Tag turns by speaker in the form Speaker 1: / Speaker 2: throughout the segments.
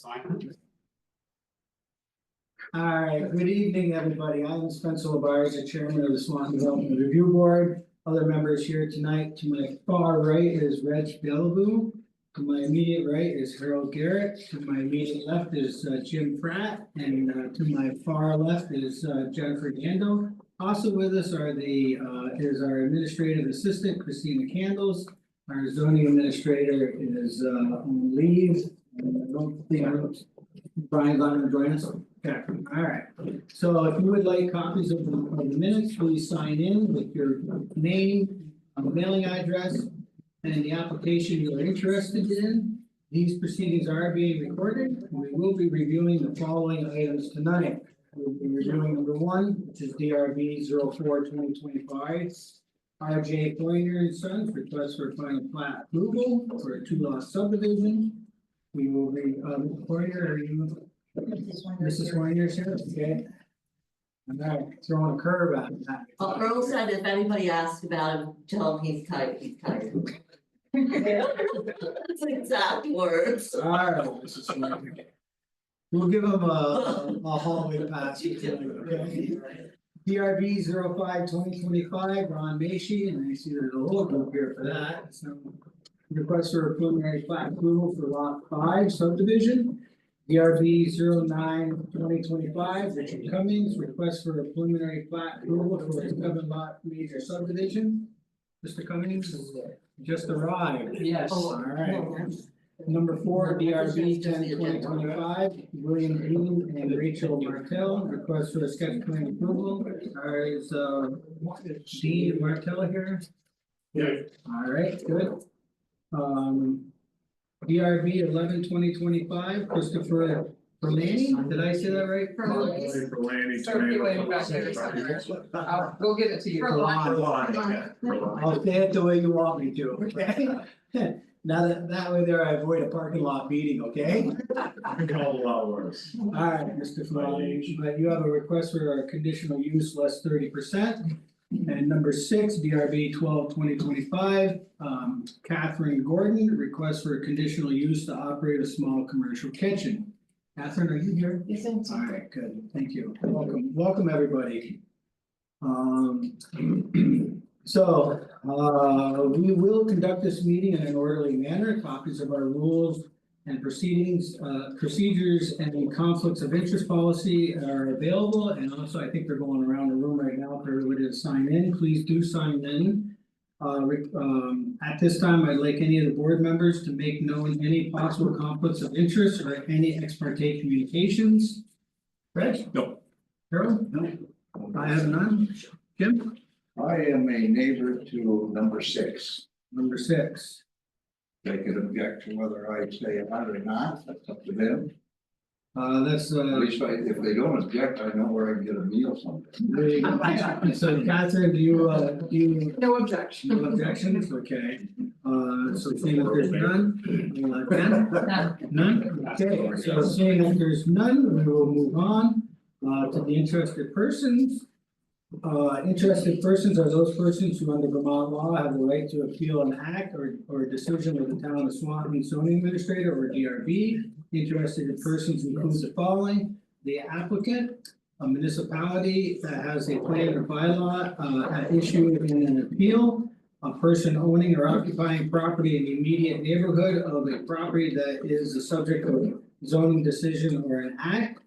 Speaker 1: All right, good evening, everybody. I'm Spencer LaBarge, the chairman of the Swanton Development Review Board. Other members here tonight, to my far right is Reg Bellevue. To my immediate right is Harold Garrett. To my immediate left is Jim Pratt, and to my far left is Jennifer Gando. Also with us are is our administrative assistant Christina Candles. Our zoning administrator is on leave. And I don't think Brian's not going to join us. Okay, all right. So if you would like copies of the minutes, please sign in with your name, mailing address, and the application you're interested in. These proceedings are being recorded. We will be reviewing the following items tonight. We'll be reviewing number 1, which is DRB 04/2025. RJ Pointer and Sons request for final plat approval for a 2-lot subdivision. We will be, Pointer, are you? Mrs. Pointer's here, okay. I'm not throwing a curve at that.
Speaker 2: Well, Earl said if anybody asks about him, tell him he's tired, he's tired. That's the exact words.
Speaker 1: All right, Mrs. Pointer. We'll give him a hallway pass. Okay. DRB 05/2025, Ron Macy, and I see there's a whole group here for that. So request for a preliminary plat approval for lot 5 subdivision. DRB 09/2025, Richard Cummings, request for a preliminary plat approval for a 7-lot major subdivision. Mr. Cummings just arrived.
Speaker 3: Yes.
Speaker 1: All right. Number 4, DRB 10/2025, William Dean and Rachel Martell, request for a sketch plan approval. Is Dean and Martell here?
Speaker 4: Yeah.
Speaker 1: All right, good. DRB 11/2025, Christopher Berlani, did I say that right?
Speaker 3: Circulating back there somewhere. We'll get it to you.
Speaker 1: I'll say it the way you want me to, okay? Now that way there I avoid a parking lot meeting, okay? Alright, Mr. Flowers, but you have a request for a conditional use less 30%. And number 6, DRB 12/2025, Catherine Gordon, request for a conditional use to operate a small commercial kitchen. Catherine, are you here?
Speaker 5: Yes, I'm
Speaker 1: All right, good, thank you. Welcome, everybody. So, we will conduct this meeting in an orderly manner. Copies of our rules and procedures and conflicts of interest policy are available. And also, I think they're going around the room right now for everybody to sign in. Please do sign in. At this time, I'd like any of the board members to make known any possible conflicts of interest or any ex parte communications. Reg?
Speaker 4: No.
Speaker 1: Harold? No. I have none. Jim?
Speaker 6: I am a neighbor to number 6.
Speaker 1: Number 6.
Speaker 6: They could object to whether I say it or not, that's up to them.
Speaker 1: That's
Speaker 6: At least if they don't object, I know where I can get a meal someday.
Speaker 1: so Catherine, do you
Speaker 3: No objection.
Speaker 1: no objections? Okay. So seeing that there's none, Ken? None? Okay, so seeing that there's none, we will move on to the interested persons. Interested persons are those persons who under Vermont law have the right to appeal an act or decision of the town of Swanton zoning administrator or DRB. Interested persons includes the following: the applicant, a municipality that has a plan or bylaw at issue in an appeal, a person owning or occupying property in the immediate neighborhood of a property that is the subject of zoning decision or an act.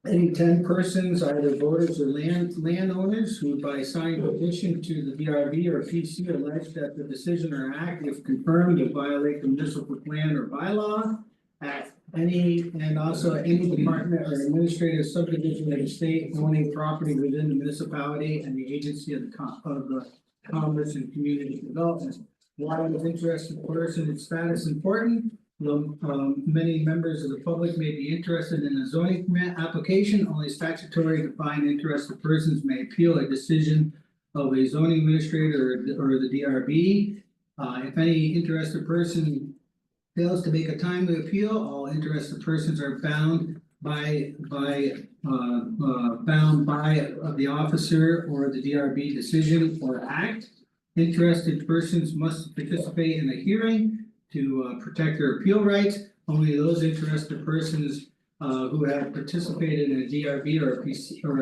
Speaker 1: Any 10 persons, either voters or landowners, who by signing petition to the DRB or PC allege that the decision or act, if confirmed, to violate the municipal plan or bylaw. At any department or administrative subdivision of the state owning property within the municipality and the agency of the Commerce and Community Development. Why is interested person and status important? Many members of the public may be interested in a zoning permit application. Only statutory defined interested persons may appeal a decision of a zoning administrator or the DRB. If any interested person fails to make a timely appeal, all interested persons are bound by the officer or the DRB decision or act. Interested persons must participate in a hearing to protect their appeal rights. Only those interested persons who have participated in a DRB or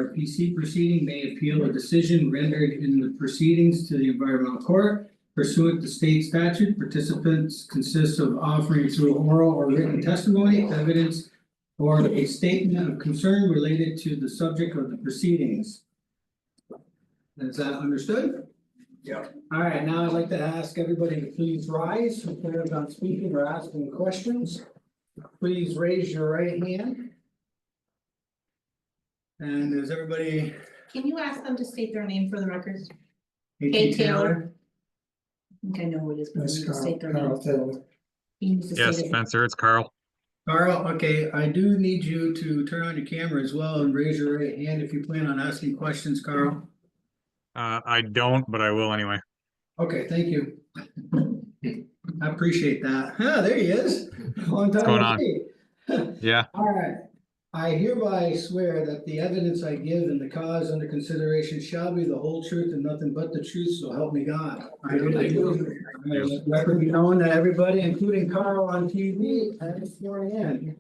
Speaker 1: a PC proceeding may appeal a decision rendered in the proceedings to the environmental court. Pursuant to state statute, participants consist of offering through oral or written testimony, evidence, or a statement of concern related to the subject of the proceedings. Is that understood?
Speaker 6: Yeah.
Speaker 1: All right, now I'd like to ask everybody to please rise who plans on speaking or asking questions. Please raise your right hand. And is everybody?
Speaker 4: Can you ask them to state their name for the records?
Speaker 1: Hey,
Speaker 4: Taylor. I think I know who it is, but I need to state their name. He needs to
Speaker 5: Yes,
Speaker 4: state it.
Speaker 5: Spencer, it's Carl.
Speaker 1: Carl, okay, I do need you to turn on your camera as well and raise your right hand if you plan on asking questions, Carl.
Speaker 5: I don't, but I will anyway.
Speaker 1: Okay, thank you. I appreciate that. Ah, there he is. Long time
Speaker 5: going
Speaker 1: no
Speaker 5: on?
Speaker 1: see.
Speaker 5: Yeah,
Speaker 1: All right. I hereby swear that the evidence I give in the cause under consideration shall be the whole truth and nothing but the truth, so help me God. I do. Let the record be known to everybody, including Carl on TV and sworn in.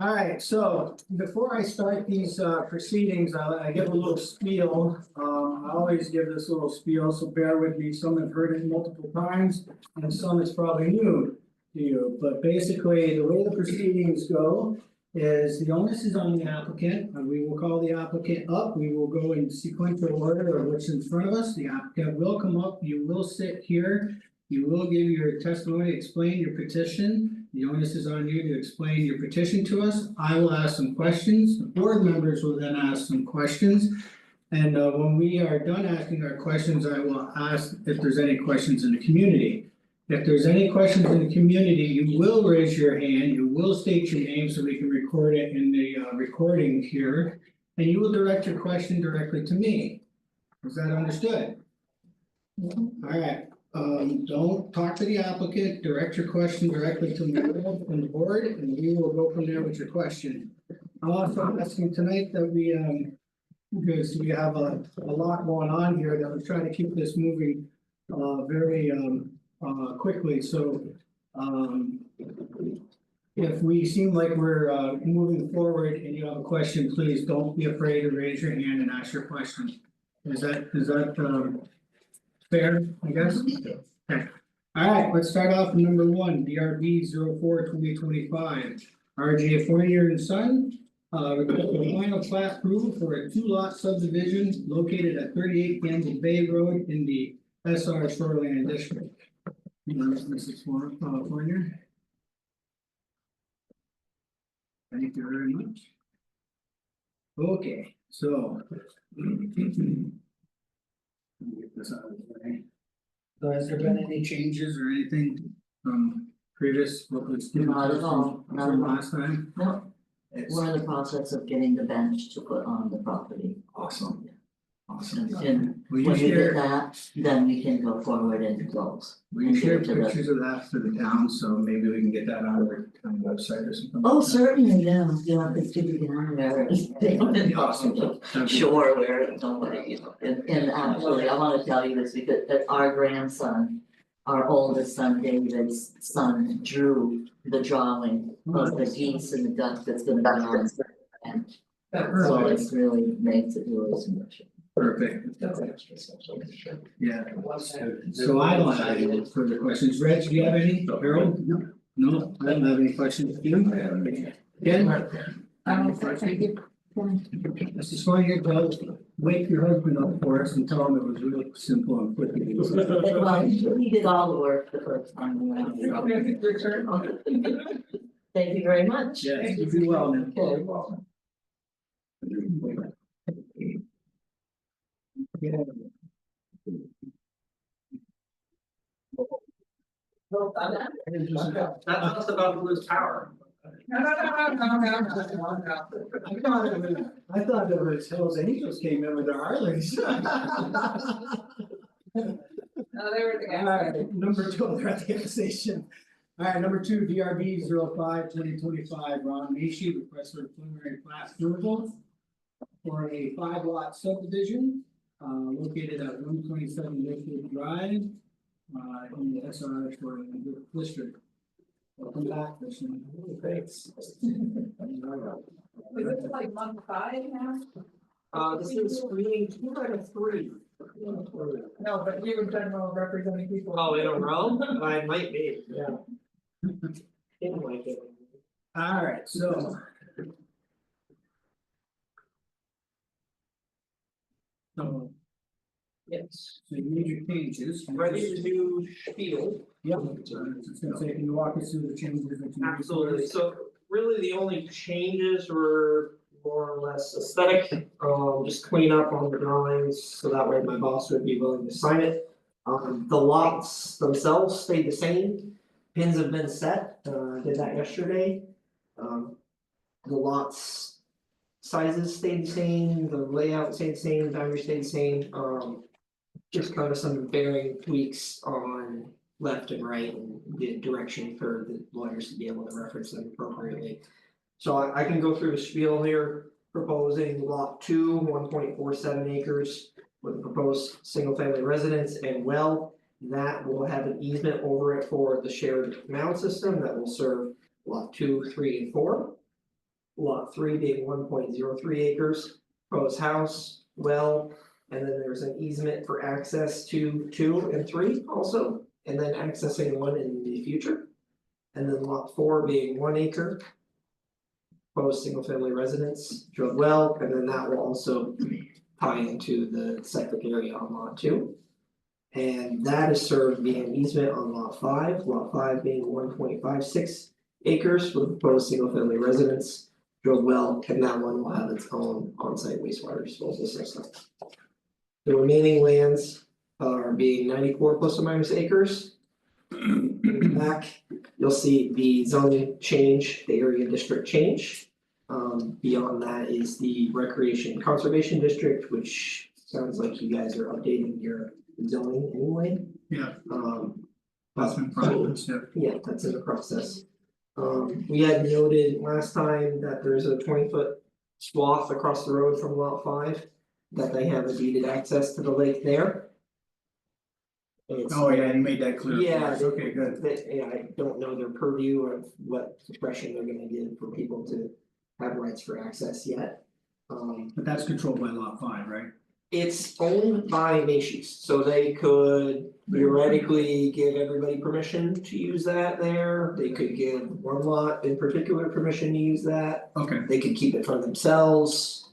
Speaker 1: All right, so before I start these proceedings, I give a little spiel. I always give this little spiel, so bear with me. Some have heard it multiple times and some it's probably new to you. But basically, the way the proceedings go is the onus is on the applicant, and we will call the applicant up. We will go in sequential order of what's in front of us. The applicant will come up, you will sit here, you will give your testimony, explain your petition. The onus is on you to explain your petition to us. I will ask some questions. The board members will then ask some questions. And when we are done asking our questions, I will ask if there's any questions in the community. If there's any questions in the community, you will raise your hand, you will state your name so we can record it in the recording here. And you will direct your question directly to me. Is that understood? All right, don't talk to the applicant, direct your question directly to me and the board, and we will go from there with your question. I'm also asking tonight that we, because we have a lot going on here, that we're trying to keep this moving very quickly, so if we seem like we're moving forward and you have a question, please don't be afraid to raise your hand and ask your question. Is that fair, I guess? Okay. All right, let's start off with number one, DRB 04/2025. RJ Fournier and Son. Request final plat approval for a 2-lot subdivision located at 38 Gamble Bay Road in the SR Shoreland District. Mrs. Fournier. Thank you very much. Okay, so. Let me get this out of the way. So has there been any changes or anything from previous, what was?
Speaker 2: Not at all, not at
Speaker 1: From
Speaker 2: all.
Speaker 1: last time?
Speaker 2: No, we're in the process of getting the bench to put on the property.
Speaker 1: Awesome. Awesome.
Speaker 2: And
Speaker 1: Will you
Speaker 2: when we
Speaker 1: share-
Speaker 2: get that, then we can go forward and close.
Speaker 1: Will you
Speaker 2: and give
Speaker 1: share
Speaker 2: it to the-
Speaker 1: pictures of that for the town, so maybe we can get that on our town website or something?
Speaker 2: Oh, certainly, yeah, it's to be down there.
Speaker 1: Awesome.
Speaker 2: Sure, where nobody, you know, and actually, I wanna tell you this because our grandson, our oldest son, David's son, drew the drawing of the geese and the duck that's gonna be on. And so it really makes it really special.
Speaker 1: Perfect. Yeah. So I don't have any further questions. Reg, do you have any? Harold? No. No, I don't have any questions. Do you? Ken?
Speaker 4: Thank you.
Speaker 1: Mrs. Fournier, wake your husband up for us and tell him it was really simple and quick.
Speaker 2: Well, he did all the work the first time around. Thank you very much.
Speaker 1: Yes, you do well, man.
Speaker 2: Okay.
Speaker 1: Yeah.
Speaker 3: That was about to lose power. No.
Speaker 1: I thought it was Hell's Angels came in with their Harleys.
Speaker 3: No, they were the guys.
Speaker 1: Alright, number 2, they're at the gas station. Alright, number 2, DRB 05/2025, Ron Mishi, request for preliminary plat approval for a 5-lot subdivision, located at 127 Lakewood Drive, in the SR Shoreland District. Welcome back, Commissioner.
Speaker 7: Thanks.
Speaker 3: Is it like month 5 now?
Speaker 7: This is meeting 2 out of 3.
Speaker 3: No, but you in general representing people.
Speaker 7: Oh, in a row? I might be, yeah. Didn't like it.
Speaker 1: Alright, so. So,
Speaker 7: Yes.
Speaker 1: so you made your changes.
Speaker 7: Ready to do spiel?
Speaker 1: Yep, so it's gonna say, can you walk us through the changes that you made?
Speaker 7: Absolutely, so really the only changes were more or less aesthetic, just clean up on the drawings, so that way my boss would be willing to sign it. The lots themselves stayed the same, pins have been set, did that yesterday. The lots. Sizes stayed the same, the layout stayed the same, boundary stayed the same, just kind of some varying tweaks on left and right and the direction for the lawyers to be able to reference them appropriately. So I can go through the spiel here, proposing lot 2, 1.47 acres with a proposed single family residence and well. That will have an easement over it for the shared mound system that will serve lot 2, 3 and 4. Lot 3 being 1.03 acres, proposed house, well, and then there's an easement for access to 2 and 3 also, and then accessing 1 in the future. And then lot 4 being 1 acre. Proposed single family residence, drilled well, and then that will also tie into the septic area on lot 2. And that is served via an easement on lot 5 being 1.56 acres with proposed single family residence. Drilled well, and that one will have its own on-site wastewater disposal system. The remaining lands are being 94 plus or minus acres. In the back, you'll see the zoning change, the area district change. Beyond that is the recreation conservation district, which sounds like you guys are updating your zoning anyway.
Speaker 1: Yeah.
Speaker 7: That's
Speaker 1: in progress, yeah.
Speaker 7: Yeah, that's in the process. We had noted last time that there's a 20-foot swath across the road from lot 5. That they have a deeded access to the lake there. It's-
Speaker 1: Oh, yeah, you made that clear. for
Speaker 7: Yeah,
Speaker 1: us. Okay, good.
Speaker 7: Yeah, I don't know their purview of what expression they're gonna give for people to have rights for access yet.
Speaker 1: But that's controlled by lot 5, right?
Speaker 7: It's owned by Macy's, so they could theoretically give everybody permission to use that there. They could give one lot in particular permission to use that.
Speaker 1: Okay,
Speaker 7: They could keep it for themselves.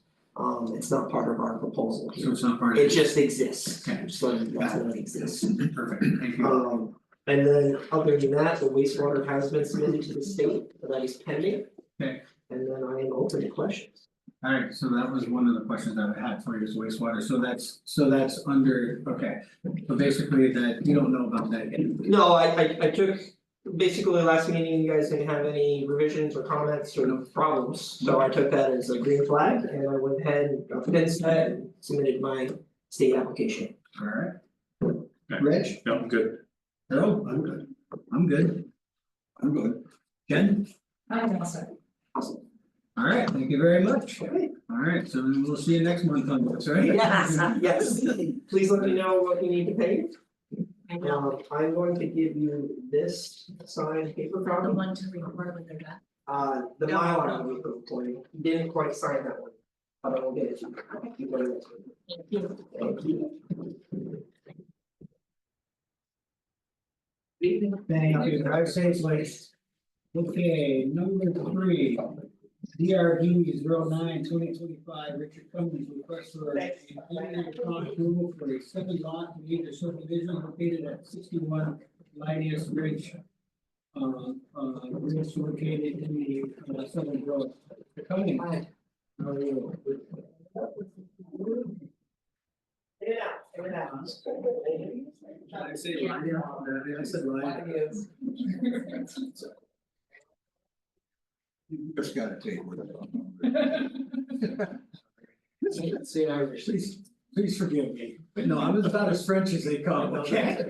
Speaker 7: It's not part of our proposal
Speaker 1: so
Speaker 7: here.
Speaker 1: it's not part of
Speaker 7: It just exists,
Speaker 1: Okay.
Speaker 7: so that's what exists.
Speaker 1: Perfect, thank you.
Speaker 7: And then other than that, the wastewater has been submitted to the state, but that is pending.
Speaker 1: Okay.
Speaker 7: And then I am open to questions.
Speaker 1: Alright, so that was one of the questions that I had for you is wastewater, so that's under, okay, so basically that, you don't know about that yet.
Speaker 7: No, I took, basically last meeting, you guys didn't have any revisions or comments or problems, so I took that as a green flag and I went ahead and got the pin set and submitted my state application.
Speaker 1: Alright.
Speaker 5: Okay.
Speaker 1: Reg,
Speaker 5: No, I'm good.
Speaker 1: Harold, I'm good. I'm good. I'm good. Jen?
Speaker 3: I'm all set.
Speaker 7: Awesome.
Speaker 1: Alright, thank you very much.
Speaker 7: Okay.
Speaker 1: Alright, so then we'll see you next month on this, right?
Speaker 7: Yes, please let me know what you need to pay.
Speaker 2: I know,
Speaker 7: I'm going to give you this signed paper
Speaker 2: the
Speaker 7: copy.
Speaker 2: one to record when they're done.
Speaker 7: The
Speaker 2: No.
Speaker 7: Mylar we put for you, you didn't quite sign that one, but I will get it to you. You got it.
Speaker 2: Thank you.
Speaker 7: Thank you.
Speaker 1: Thank you, drive safely. Okay, number 3. DRB 09/2025, Richard Cummings request for a preliminary plan approval for a 7-lot major subdivision located at 61 Linus Ridge. Ridge located in the southern grove. Cummings.
Speaker 7: Hi.
Speaker 1: How are you?
Speaker 7: Get it out, get it out.
Speaker 1: Did I say Lion? I said Lion.
Speaker 6: Just gotta take with it.
Speaker 7: See, Irish.
Speaker 1: Please forgive me, but no, I'm about as French as they come, okay?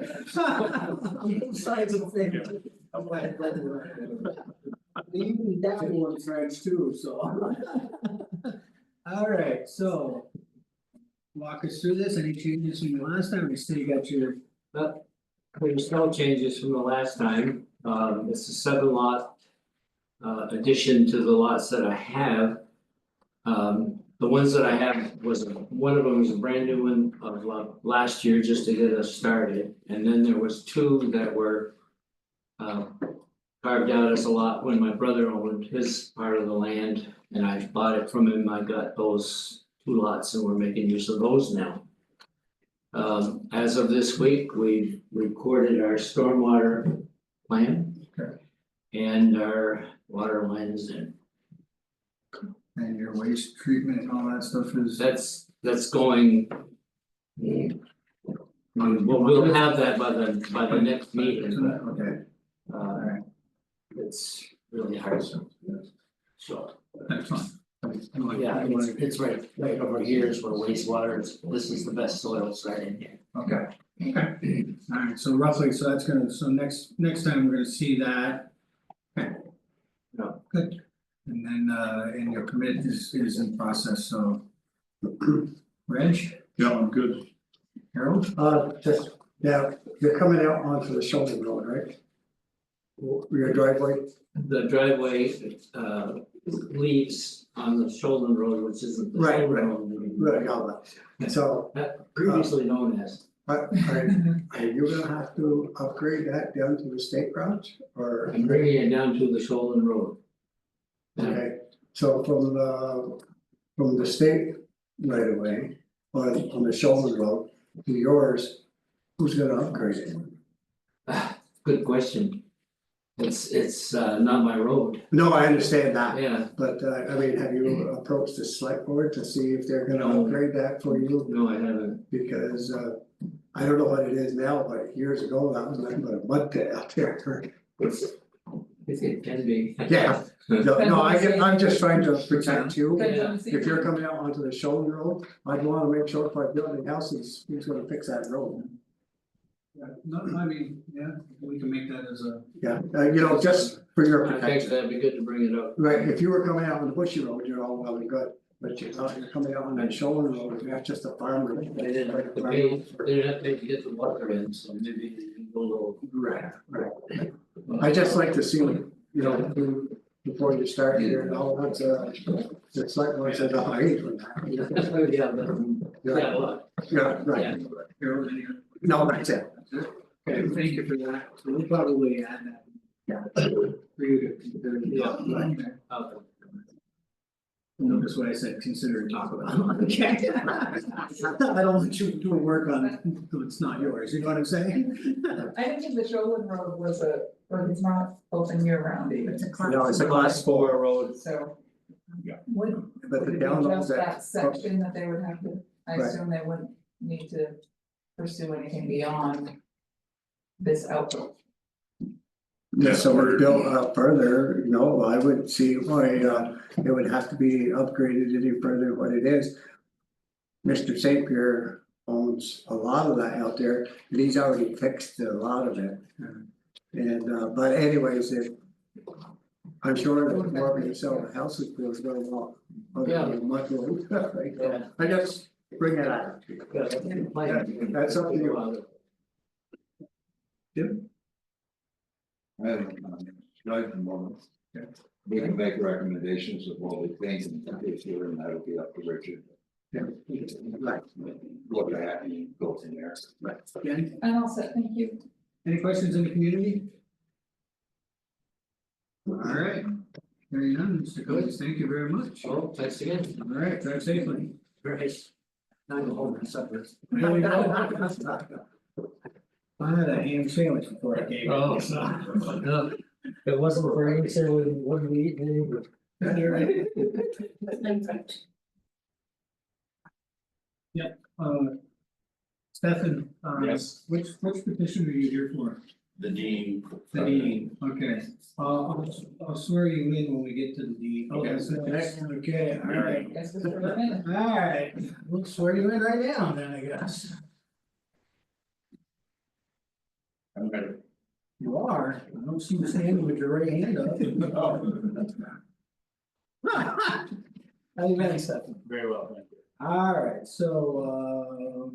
Speaker 7: Signs of thing. I'm glad.
Speaker 1: Even that one French too, so. Alright, so. Walk us through this, any changes from the last time, we still got your,
Speaker 8: There's no changes from the last time, It's a 7 lot. Addition to the lots that I have. The ones that I have one of them was a brand new one of last year just to get us started, and then there was 2 that were. Carved out as a lot when my brother owned his part of the land and I bought it from him. I got those 2 lots and we're making use of those now. As of this week, we've recorded our stormwater plan.
Speaker 1: Okay.
Speaker 8: And our water line is in.
Speaker 1: And your waste treatment and all that stuff is.
Speaker 8: That's going. We'll have that by the next meeting.
Speaker 1: Okay,
Speaker 8: Uh, it's really hard, so.
Speaker 1: that's fine.
Speaker 8: Yeah, it's right over here is where wastewater is, this is the best soils right in here.
Speaker 1: Okay. Alright, so roughly, so that's gonna, so next time we're gonna see that. Okay.
Speaker 8: No.
Speaker 1: Good. And then and your commit is in process, so. Reg,
Speaker 6: Yeah, I'm good.
Speaker 1: Harold,
Speaker 9: Just, yeah, you're coming out onto the shoulder road, right? Your driveway,
Speaker 8: The driveway leaves on the Shoalden Road, which isn't the
Speaker 9: Right,
Speaker 8: Shoalden
Speaker 9: right.
Speaker 8: Road.
Speaker 9: right, all that. So,
Speaker 8: Previously known as,
Speaker 9: are you gonna have to upgrade that down to the state routes, or?
Speaker 8: I'm bringing it down to the Shoalden Road.
Speaker 9: Okay, so from the state right away, on the shoulder road to yours, who's gonna upgrade it?
Speaker 8: Good question. It's not my road,
Speaker 9: No, I understand that,
Speaker 8: yeah,
Speaker 9: but I mean, have you approached the select board to see if they're gonna
Speaker 8: No.
Speaker 9: upgrade that for you?
Speaker 8: no, I haven't.
Speaker 9: Because I don't know what it is now, but years ago, that was nothing but a mud pit out there.
Speaker 8: It can be.
Speaker 9: Yeah, no, I'm just trying to protect you.
Speaker 8: Yeah.
Speaker 9: If you're coming out onto the shoulder road, I'd wanna make sure if I build a house, who's gonna fix that road.
Speaker 1: yeah, no, I mean, yeah, we can make that as a.
Speaker 9: Yeah, just for your
Speaker 8: I think
Speaker 9: protection.
Speaker 8: that'd be good to bring it up.
Speaker 9: Right, if you were coming out on the bushy road, you're all well and good, but you're coming out on that shoulder road, that's just a farm road.
Speaker 8: They didn't have to pay, they didn't have to pay to get the water in, so maybe they can go a little.
Speaker 9: Right, right. I just like to see, before you start here, and all that's it's like, one says, I hate for that.
Speaker 8: Yeah, but, yeah, well,
Speaker 9: Yeah, right,
Speaker 1: Harold, any other-
Speaker 9: no, that's it.
Speaker 1: Okay, thank you for that, so we'll probably add that.
Speaker 9: Yeah.
Speaker 1: For you to consider.
Speaker 8: Yeah.
Speaker 1: Right.
Speaker 8: okay.
Speaker 1: Notice what I said, consider and talk about. Okay. I don't want you doing work on it, if it's not yours, you know what I'm saying?
Speaker 3: I didn't think the Shoalden Road was or it's not open year round either.
Speaker 4: It's a class.
Speaker 9: No, it's a class 4 road,
Speaker 3: So.
Speaker 1: Yeah.
Speaker 3: Would,
Speaker 9: but
Speaker 3: would
Speaker 9: the
Speaker 3: it be
Speaker 9: down
Speaker 3: just
Speaker 9: that.
Speaker 3: that section that they would have to, I
Speaker 9: Right.
Speaker 3: assume they wouldn't need to pursue anything beyond this outflow.
Speaker 9: Yeah, so it's built up further, I would see why it would have to be upgraded any further than what it is. Mr. St. Pierre owns a lot of that out there, and he's already fixed a lot of it. And but anyways, I'm sure that more of you sell the houses goes very well.
Speaker 8: Yeah.
Speaker 9: Much road, right?
Speaker 8: Yeah.
Speaker 9: I just bring it out.
Speaker 8: Yeah,
Speaker 9: That's up to you.
Speaker 6: I have a moment. We can make recommendations of what we think and if here, and that'll be up to Richard.
Speaker 9: Yeah. Right.
Speaker 6: Look at and go from there.
Speaker 1: Jenny,
Speaker 3: And all set, thank you.
Speaker 1: any questions in the community? All right, hearing none, Mr. Coates, thank you very much. All
Speaker 8: well, thanks again.
Speaker 1: right, drive safely.
Speaker 8: Right. Now I'm home and supper.
Speaker 1: There we go. I had a ham sandwich before I came.
Speaker 8: Oh, no. If it wasn't for you, so we wouldn't be eating any.
Speaker 1: You're right. Stefan,
Speaker 6: Yes.
Speaker 1: which petition are you here for?
Speaker 6: The dean.
Speaker 1: The deed, okay, I'll swear you in when we get to the deed.
Speaker 6: Okay.
Speaker 1: Okay, all right.
Speaker 3: Guess this for a minute.
Speaker 1: All right, we'll swear you in right now then, I guess.
Speaker 6: I'm ready.
Speaker 1: You are, I don't see you standing with your right hand up. How you been, Stefan?
Speaker 6: Very well, thank you.
Speaker 1: Alright, so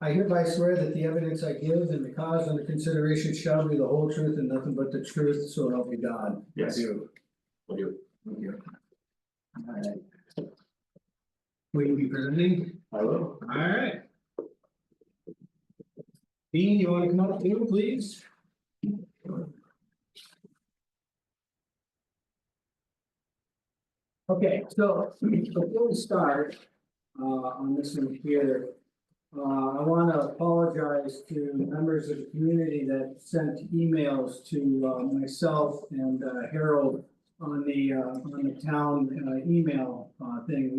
Speaker 1: I hereby swear that the evidence I give and the cause under consideration shall be the whole truth and nothing but the truth, so help me God.
Speaker 8: Yes.
Speaker 1: I do.
Speaker 8: Will do.
Speaker 1: Alright. Will you be presenting?
Speaker 8: I will.
Speaker 1: Alright. Dean, you wanna come up too, please? Okay, so before we start, on this one here. I wanna apologize to members of the community that sent emails to myself and Harold on the town email thing.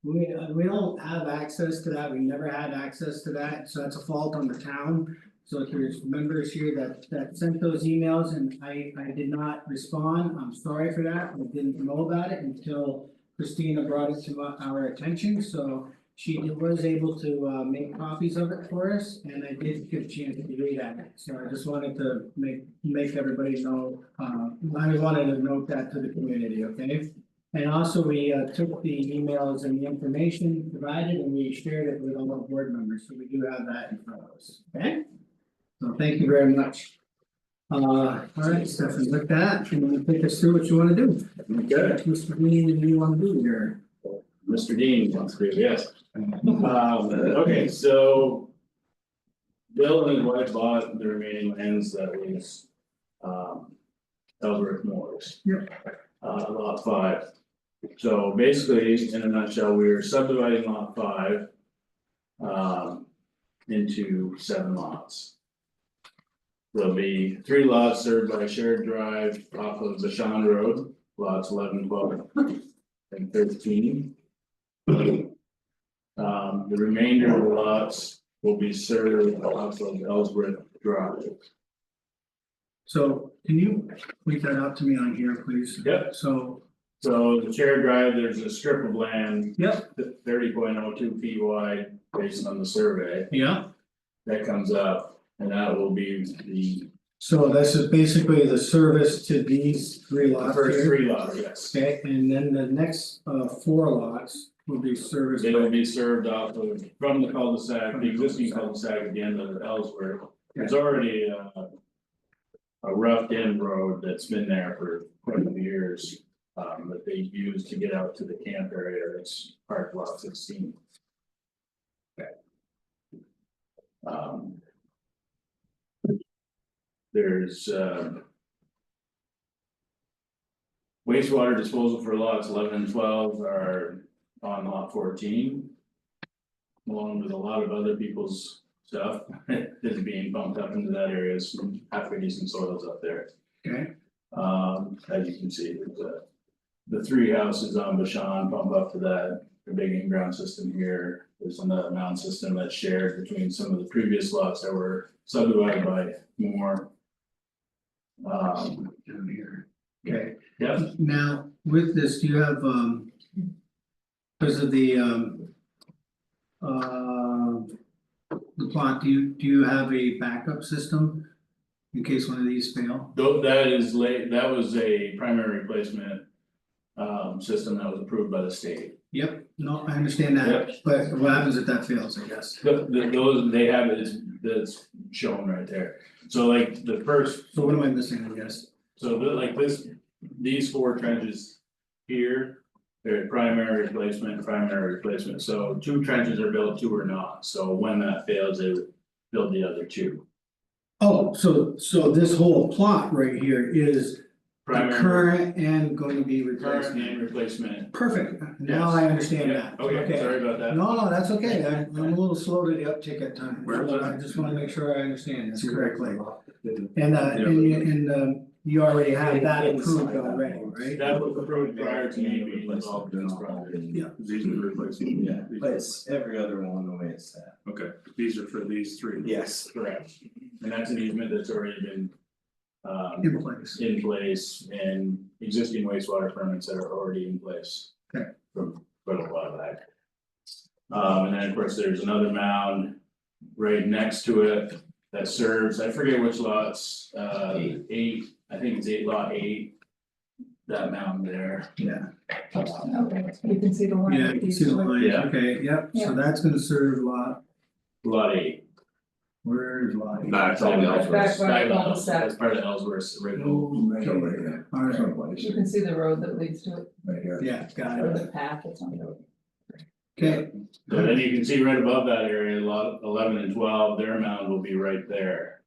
Speaker 1: We don't have access to that, we never had access to that, so that's a fault on the town. So if there's members here that sent those emails and I did not respond, I'm sorry for that, I didn't know about it until Christina brought it to our attention, so. She was able to make copies of it for us, and I did get a chance to read at it, so I just wanted to make everybody know, I wanted to note that to the community, okay? And also, we took the emails and the information provided and we shared it with all our board members, so we do have that in front of us, okay? So thank you very much. All right, Stephanie, with that, you wanna take us through what you wanna do?
Speaker 10: Okay,
Speaker 1: Mr. Dean, what do you wanna do here?
Speaker 10: Mr. Dean wants to, yes. Okay, so. Bill and his wife bought the remaining lands that was, Ellsworth Moore's.
Speaker 1: Yep.
Speaker 10: Lot 5. So basically, in a nutshell, we are subdividing lot 5. Into 7 lots. There'll be 3 lots served by a shared drive off of the Shawn Road, lots 11, 12, and 13. The remainder of the lots will be served off of Ellsworth Drive.
Speaker 1: So can you point that out to me on here, please?
Speaker 10: Yep.
Speaker 1: So,
Speaker 10: So the shared drive, there's a strip of land.
Speaker 1: Yep.
Speaker 10: 30.02 feet wide based on the survey
Speaker 1: yeah,
Speaker 10: that comes up, and that will be the
Speaker 1: so this is basically the service to these 3 lots
Speaker 10: first
Speaker 1: here.
Speaker 10: 3 lots, yes.
Speaker 1: Okay, and then the next 4 lots will be serviced.
Speaker 10: They will be served off of, from the cul-de-sac, the existing cul-de-sac at the end of Ellsworth. There's already a roughed in road that's been there for quite a few years. That they use to get out to the camp area, that's part of lot 16. There's wastewater disposal for lots 11 and 12 are on lot 14. Along with a lot of other people's stuff is being pumped up into that area, some halfway decent soils up there.
Speaker 1: Okay,
Speaker 10: As you can see, there's the 3 houses on Bashan pump up to that, the big in-ground system here. There's another mound system that's shared between some of the previous lots that were subdivided by Moore.
Speaker 1: down here. Okay,
Speaker 10: Yep,
Speaker 1: now with this, do you have because of the plot, do you have a backup system? In case one of these fail?
Speaker 10: though that is late, that was a primary replacement. System that was approved by the state.
Speaker 1: Yep, no, I understand that, but what happens if that fails, I guess?
Speaker 10: Those, they have it, that's shown right there. So like the first,
Speaker 1: So what am I missing, I guess?
Speaker 10: so like this, these 4 trenches here. They're primary replacement, so 2 trenches are built, 2 are not, so when that fails, they would build the other 2.
Speaker 1: Oh, so this whole plot right here is the
Speaker 10: Primary,
Speaker 1: current and going to be
Speaker 10: current
Speaker 1: replacement.
Speaker 10: and replacement.
Speaker 1: Perfect, now I understand that,
Speaker 10: Okay, sorry about that.
Speaker 1: No, that's okay, I'm a little slow to the uptick at times, but I just wanna make sure I understand this correctly. And you already have that approved already, right?
Speaker 10: That was approved prior to me being involved in this project.
Speaker 1: Yeah.
Speaker 11: These are the replacement, yeah.
Speaker 6: But it's every other one the way it's set.
Speaker 11: Okay, these are for these 3.
Speaker 6: Yes.
Speaker 10: Correct, and that's an easement that's already been.
Speaker 1: In place.
Speaker 10: In place and existing wastewater permits that are already in place.
Speaker 1: Okay.
Speaker 10: From quite a while back. And then of course, there's another mound right next to it that serves, I forget which lots, 8, I think it's lot 8. That mound there.
Speaker 1: Yeah.
Speaker 3: Okay, you can see the line.
Speaker 1: Yeah, you can see the line,
Speaker 10: Yeah.
Speaker 1: okay, yep, so
Speaker 3: Yeah.
Speaker 1: that's gonna serve lot
Speaker 10: lot 8.
Speaker 1: Where's line?
Speaker 11: That's all the
Speaker 3: Back
Speaker 11: Ellsworth.
Speaker 3: by the cul-de-sac.
Speaker 10: That's part of Ellsworth's original.
Speaker 6: Right over here. Someplace.
Speaker 3: You can see the road that leads to it,
Speaker 6: Right here.
Speaker 1: Yeah, got
Speaker 3: or
Speaker 1: it,
Speaker 3: the path that's on the road.
Speaker 1: okay,
Speaker 10: So then you can see right above that area, lot 11 and 12, their mound will be right there.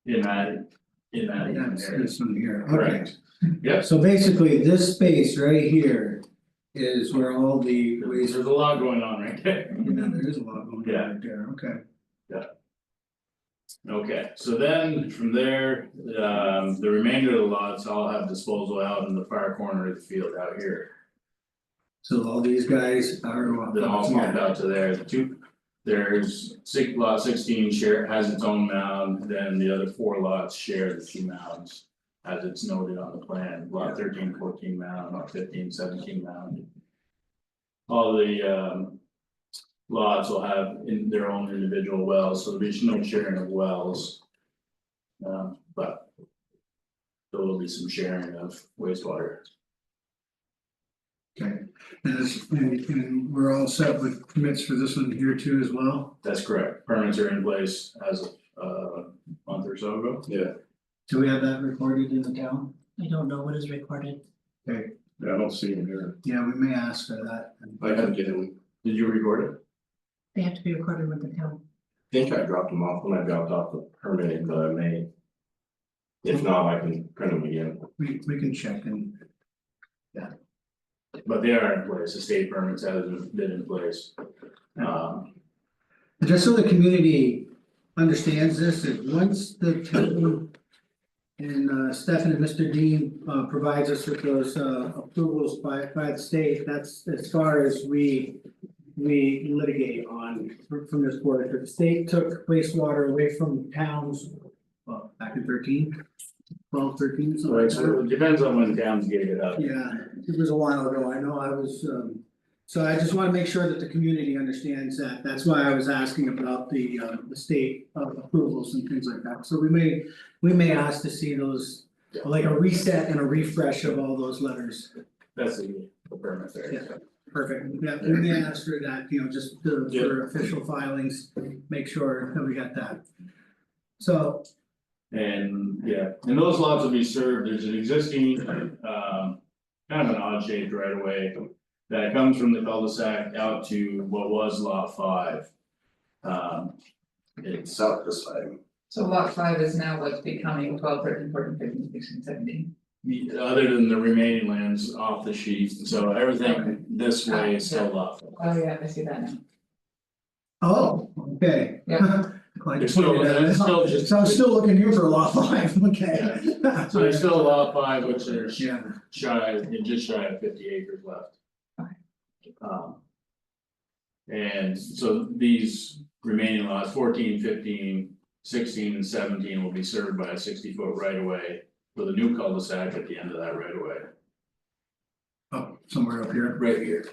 Speaker 10: In that
Speaker 1: that's
Speaker 10: area.
Speaker 1: this one here, okay.
Speaker 10: Correct. Yep,
Speaker 1: So basically, this space right here is where all the waste.
Speaker 10: there's a lot going on right there.
Speaker 1: Yeah, there is a lot going on
Speaker 10: Yeah.
Speaker 1: right there, okay.
Speaker 10: Okay, so then from there, the remainder of the lots all have disposal out in the far corner of the field out here.
Speaker 1: So all these guys are.
Speaker 10: Then all pumped out to there, lot 16 has its own mound, then the other 4 lots share the 2 mounds. As it's noted on the plan, lot 13, 14 mound, lot 15, 17 mound. All the lots will have in their own individual wells, so there'll be no sharing of wells. But there will be some sharing of wastewater.
Speaker 1: Okay, and we're all set with permits for this one here too as well?
Speaker 10: That's correct, permits are in place as of a month or so ago.
Speaker 11: Yeah,
Speaker 1: Do we have that recorded in the town?
Speaker 4: I don't know what is recorded.
Speaker 1: Okay,
Speaker 11: yeah, I don't see him here.
Speaker 1: yeah, we may ask for that.
Speaker 11: I can get him.
Speaker 10: Did you record it?
Speaker 4: They have to be recorded with the town.
Speaker 12: I think I dropped them off when I dropped off the permit that I made. If not, I can print them again.
Speaker 1: We can check and.
Speaker 10: But they are in place, the state permits have been in place.
Speaker 1: Just so the community understands this, is once the town. And Stefan and Mr. Dean provides us with those approvals by the state, that's as far as we litigate on from this board. If the state took wastewater away from towns, well, back in 12, 13, something like
Speaker 10: Right, so
Speaker 1: that.
Speaker 10: it depends on when towns gave it up.
Speaker 1: Yeah, it was a while ago, I know I was, so I just wanna make sure that the community understands that, that's why I was asking about the state approvals and things like that, so we may ask to see those. Like a reset and a refresh of all those letters,
Speaker 10: That's the permit there.
Speaker 1: Yeah. Perfect, yeah, we may ask for that, just for official filings, make sure that we got that. So,
Speaker 10: And and those lots will be served, there's an existing kind of an odd shaped right of way. That comes from the cul-de-sac out to what was lot 5. It's
Speaker 12: South this side.
Speaker 3: So lot 5 is now what's becoming 12, 13, 14, 15, 16, 17.
Speaker 10: other than the remaining lands off the sheet, so everything this way is still lot 5.
Speaker 3: Oh, yeah, I see that now.
Speaker 1: oh, okay.
Speaker 3: Yeah.
Speaker 1: Glad you
Speaker 10: It's still-
Speaker 1: pointed that
Speaker 10: it's
Speaker 1: out.
Speaker 10: still just-
Speaker 1: So I'm still looking here for lot 5, okay.
Speaker 10: So there's still lot 5, which there's
Speaker 1: Yeah,
Speaker 10: just shy of 50 acres left. And so these remaining lots, 14, 15, 16, and 17 will be served by a 60-foot right of way. With a new cul-de-sac at the end of that right of way,
Speaker 1: oh, somewhere up here,
Speaker 10: right here.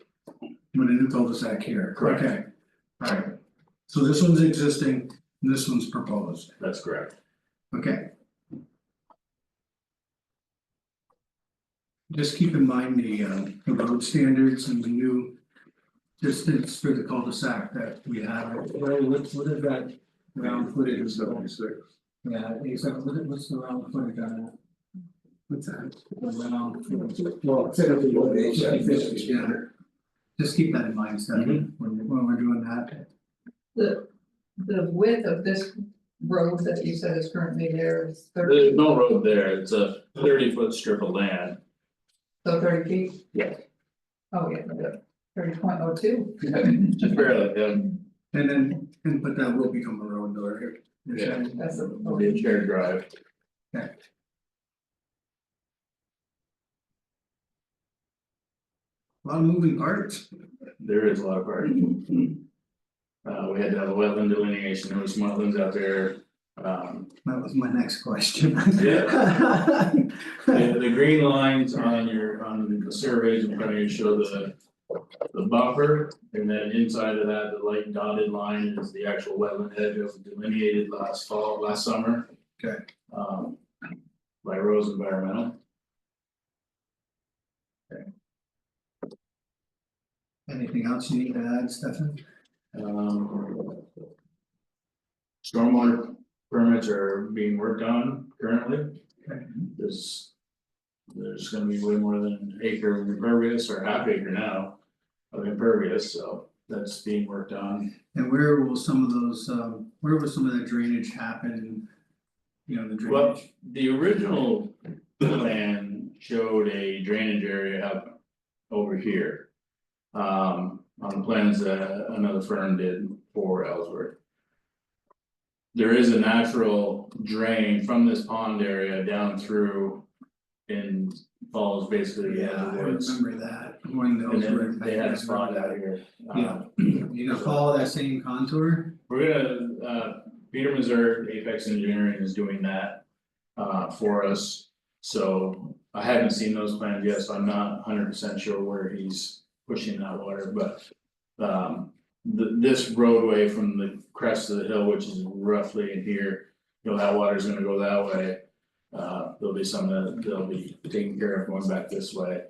Speaker 1: with a new cul-de-sac here,
Speaker 10: Correct.
Speaker 1: okay. Alright, so this one's existing, and this one's proposed,
Speaker 10: That's correct.
Speaker 1: okay. Just keep in mind the road standards and the new distance for the cul-de-sac that we have, what is that round footage?
Speaker 11: It's 76.
Speaker 1: Yeah, exactly, what's the round footage on that? What's that? The round footage. Well, yeah. Just keep that in mind, Stephanie, when we're doing that.
Speaker 3: The width of this road that you said is currently there is 30,
Speaker 10: There's no road there, it's a 30-foot strip of land.
Speaker 3: so 30 feet?
Speaker 10: Yeah.
Speaker 3: Oh, yeah, 30.02.
Speaker 10: Just barely,
Speaker 1: But that will become a road door here. You're
Speaker 10: Yeah.
Speaker 1: saying?
Speaker 3: That's a.
Speaker 10: it'll be a shared drive.
Speaker 1: A lot of moving parts.
Speaker 10: There is a lot of parking. We had to have a wetland delineation, there was some wetlands out there.
Speaker 1: That was my next question.
Speaker 10: The green lines on the surveys in front of you show the buffer, and then inside of that, the light dotted line is the actual wetland edge that was delineated last summer.
Speaker 1: Okay.
Speaker 10: By Rose Environmental.
Speaker 1: Anything else you need to add, Stefan?
Speaker 10: stormwater permits are being worked on currently. There's gonna be way more than an acre of impervious or half acre now of impervious, so that's being worked on.
Speaker 1: And where will some of those, where will some of that drainage happen? You know, the
Speaker 10: Well,
Speaker 1: drainage,
Speaker 10: the original plan showed a drainage area up over here. On the plans that another firm did for Ellsworth. There is a natural drain from this pond area down through. And falls basically
Speaker 1: yeah,
Speaker 10: into
Speaker 1: I
Speaker 10: the woods,
Speaker 1: remember that, when
Speaker 10: and
Speaker 1: those were.
Speaker 10: then they had a spot out here.
Speaker 1: Yeah. You gonna follow that same contour?
Speaker 10: We're gonna, Peter Missouri, Apex Engineering is doing that. For us, so I haven't seen those plans yet, so I'm not 100% sure where he's pushing that water, but. This roadway from the crest of the hill, which is roughly in here, that water's gonna go that way. There'll be some that they'll be taking care of going back this way.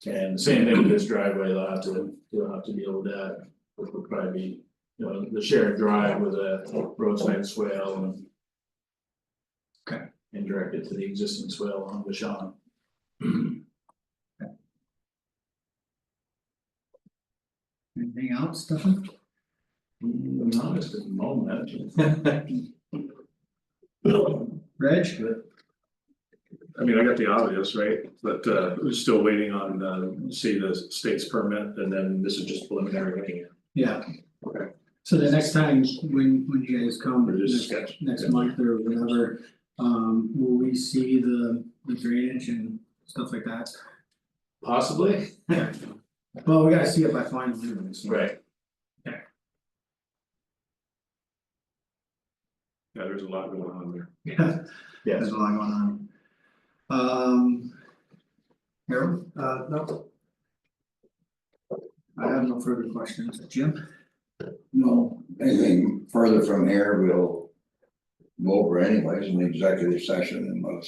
Speaker 10: And the same thing with this driveway, they'll have to deal with that, which will probably be, the shared drive with a roadside swale and.
Speaker 1: Okay.
Speaker 10: And direct it to the existing swale on Vashon.
Speaker 1: Anything else, Stefan?
Speaker 10: Not at the moment.
Speaker 1: Reg?
Speaker 11: I mean, I got the obvious, right, but we're still waiting on see the state's permit, and then this is just preliminary.
Speaker 1: Yeah.
Speaker 11: Okay.
Speaker 1: So the next time, when you guys come,
Speaker 11: Or just sketch.
Speaker 1: next month or whatever, will we see the drainage and stuff like that?
Speaker 10: Possibly.
Speaker 1: Well, we gotta see it by final measurements.
Speaker 10: Right.
Speaker 11: Yeah, there's a lot going on there.
Speaker 1: Yeah,
Speaker 10: Yes.
Speaker 1: there's a lot going on. Harold?
Speaker 9: No,
Speaker 1: I have no further questions, Jim?
Speaker 6: No, anything further from here, we'll. Go over anyways in the executive session and let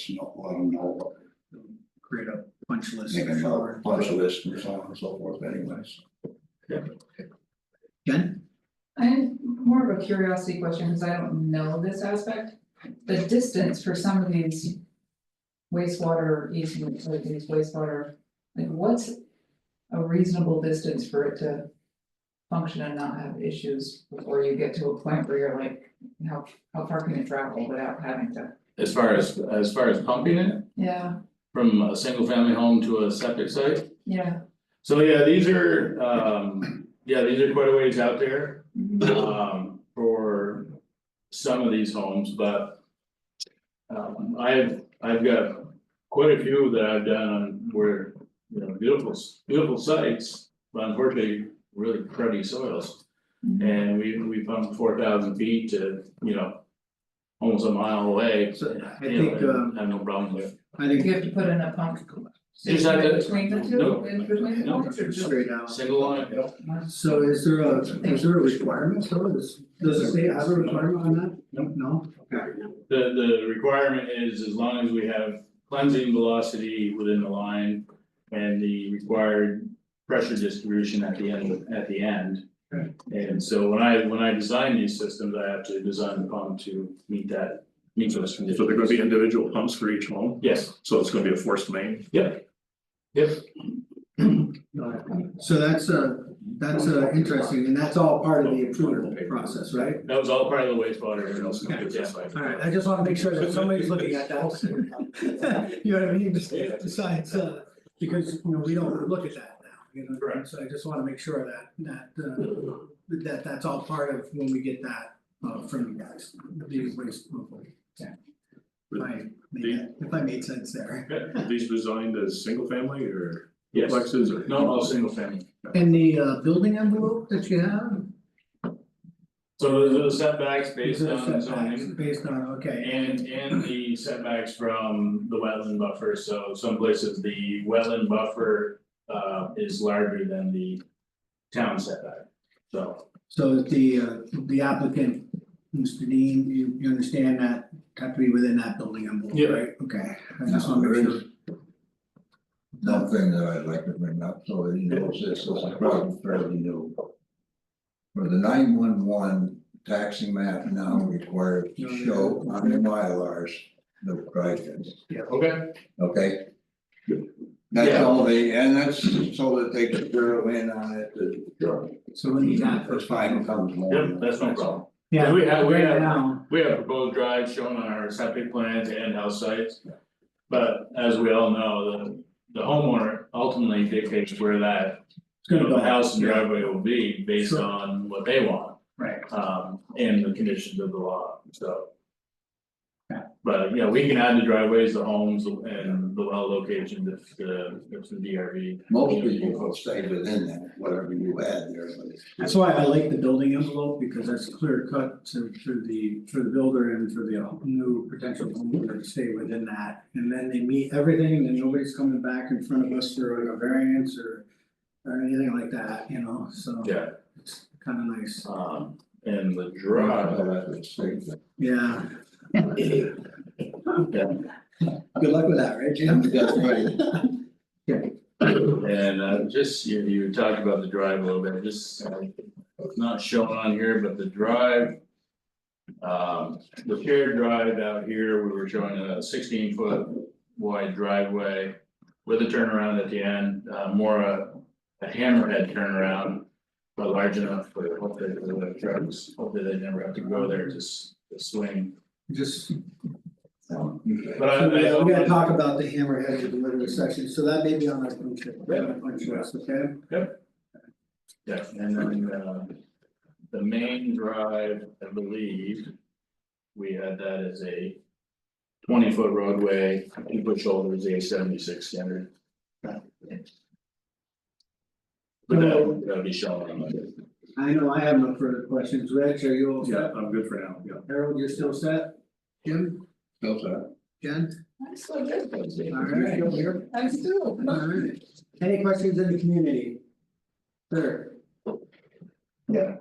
Speaker 6: them know,
Speaker 1: Create a punch list.
Speaker 6: make
Speaker 1: for
Speaker 6: a
Speaker 1: sure.
Speaker 6: punch list and so on and so forth anyways.
Speaker 1: Jen?
Speaker 3: I have more of a curiosity question, because I don't know this aspect, the distance for some of these. Wastewater easements, or these wastewater, like what's a reasonable distance for it to. Function and not have issues before you get to a point where you're like, how far can you travel without having to?
Speaker 10: As far as pumping it
Speaker 3: Yeah,
Speaker 10: from a single family home to a septic site.
Speaker 3: yeah.
Speaker 10: So yeah, these are quite a ways out there. For some of these homes, but. I've got quite a few that I've done on where, beautiful sites, but unfortunately, really cruddy soils. And we pumped 4,000 feet to, almost a mile away.
Speaker 1: So I
Speaker 10: You know,
Speaker 1: think,
Speaker 10: and have no problem with.
Speaker 1: I think
Speaker 3: You have to put in a pump.
Speaker 10: Just have to-
Speaker 3: Between the two,
Speaker 10: No.
Speaker 3: in between the
Speaker 10: No.
Speaker 3: pumps, or just?
Speaker 1: straight out.
Speaker 10: Single line,
Speaker 1: So is there a requirement, though, does the state have a requirement on that? No? Okay.
Speaker 10: the requirement is as long as we have cleansing velocity within the line. And the required pressure distribution at the end.
Speaker 1: Okay.
Speaker 10: And so when I design these systems, I have to design the pump to meet those conditions.
Speaker 11: So they're gonna be individual pumps for each home,
Speaker 10: Yes,
Speaker 11: so it's gonna be a forced main.
Speaker 10: yep.
Speaker 1: So that's interesting, and that's all part of the approval process, right?
Speaker 10: That was all part of the wastewater.
Speaker 1: Okay. Alright, I just wanna make sure that somebody's looking at that. You know what I mean, besides, because, we don't look at that now,
Speaker 10: Correct.
Speaker 1: so I just wanna make sure that that's all part of when we get that, from you guys, the waste removal. Yeah. If I made sense there.
Speaker 11: Are these designed as single family or
Speaker 10: Yes,
Speaker 11: duplexes or?
Speaker 10: no, all single family.
Speaker 1: And the building envelope that you have?
Speaker 10: So the setbacks based
Speaker 1: These are
Speaker 10: on
Speaker 1: setbacks
Speaker 10: zoning.
Speaker 1: Based on, okay.
Speaker 10: And the setbacks from the wetland buffer, so some places the wetland buffer is larger than the town setback, so.
Speaker 1: So the applicant, Mr. Dean, you understand that have to be within that building envelope,
Speaker 10: Yeah.
Speaker 1: right? Okay, I just wanna make sure.
Speaker 6: One thing that I'd like to bring up, so that he knows this is probably fairly new. For the 911 taxing map now required to show on the Mylars the drive-ins,
Speaker 10: Okay,
Speaker 6: okay? That's
Speaker 10: Yeah.
Speaker 6: only, and that's so that they can zero in on it,
Speaker 1: So when you got.
Speaker 6: as time comes along.
Speaker 10: yep, that's no problem.
Speaker 1: Yeah,
Speaker 10: We have-
Speaker 1: right now,
Speaker 10: We have proposed drives shown on our septic plans and house sites. But as we all know, the homeowner ultimately dictates where that,
Speaker 1: it's gonna
Speaker 10: the
Speaker 1: go.
Speaker 10: house and driveway will be based
Speaker 1: Sure.
Speaker 10: on what they want.
Speaker 1: Right.
Speaker 10: And the conditions of the law, so.
Speaker 1: Yeah.
Speaker 10: But, yeah, we can add the driveways, the homes and the well locations if the DRB.
Speaker 6: Most people will stay within that, whatever you add there, but it's.
Speaker 1: That's why I like the building envelope, because that's clear cut to, for the builder and for the new potential homeowner to stay within that. And then they meet everything, and then nobody's coming back in front of us for like a variance or anything like that, you know, so.
Speaker 10: Yeah,
Speaker 1: It's kind of nice,
Speaker 10: and the drive,
Speaker 1: yeah.
Speaker 10: yeah,
Speaker 1: Good luck with that, right, Jim?
Speaker 6: That's right.
Speaker 10: and just, you talked about the drive a little bit, just not shown on here, but the drive. The shared drive out here, we were showing a 16-foot wide driveway with a turnaround at the end, more a hammerhead turnaround. But large enough for hopefully the trucks, hopefully they never have to go there to swing.
Speaker 1: Just.
Speaker 10: But I.
Speaker 1: So, we gotta talk about the hammerhead with the limited section, so that may be on our punch list, okay?
Speaker 10: Yeah, and then the main drive, I believe. We had that as a 20-foot roadway, 2-foot shoulders, A76 standard. But that'll be shown on the.
Speaker 1: I know I have no further questions, Reg, are you all
Speaker 11: Yeah,
Speaker 1: set?
Speaker 11: I'm good for now, yeah.
Speaker 1: Harold, you're still set? Jim,
Speaker 6: Still set.
Speaker 1: Jen?
Speaker 3: I'm still good.
Speaker 1: All right.
Speaker 3: I'm still.
Speaker 1: All right, any questions in the community? Sir,
Speaker 13: Yeah,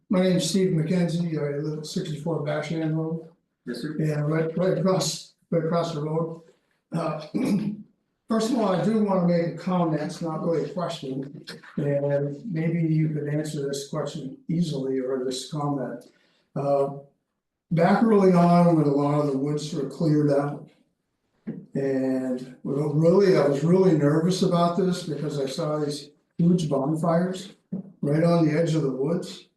Speaker 13: my name's Steve McKenzie, I live at 64 Bashan Road,
Speaker 1: yes, sir.
Speaker 13: yeah, right across the road. First of all, I do want to make a comment, it's not really a question, and maybe you could answer this question easily or this comment. Back early on, when a lot of the woods were cleared out. And I was really nervous about this because I saw these huge bonfires right on the edge of the woods.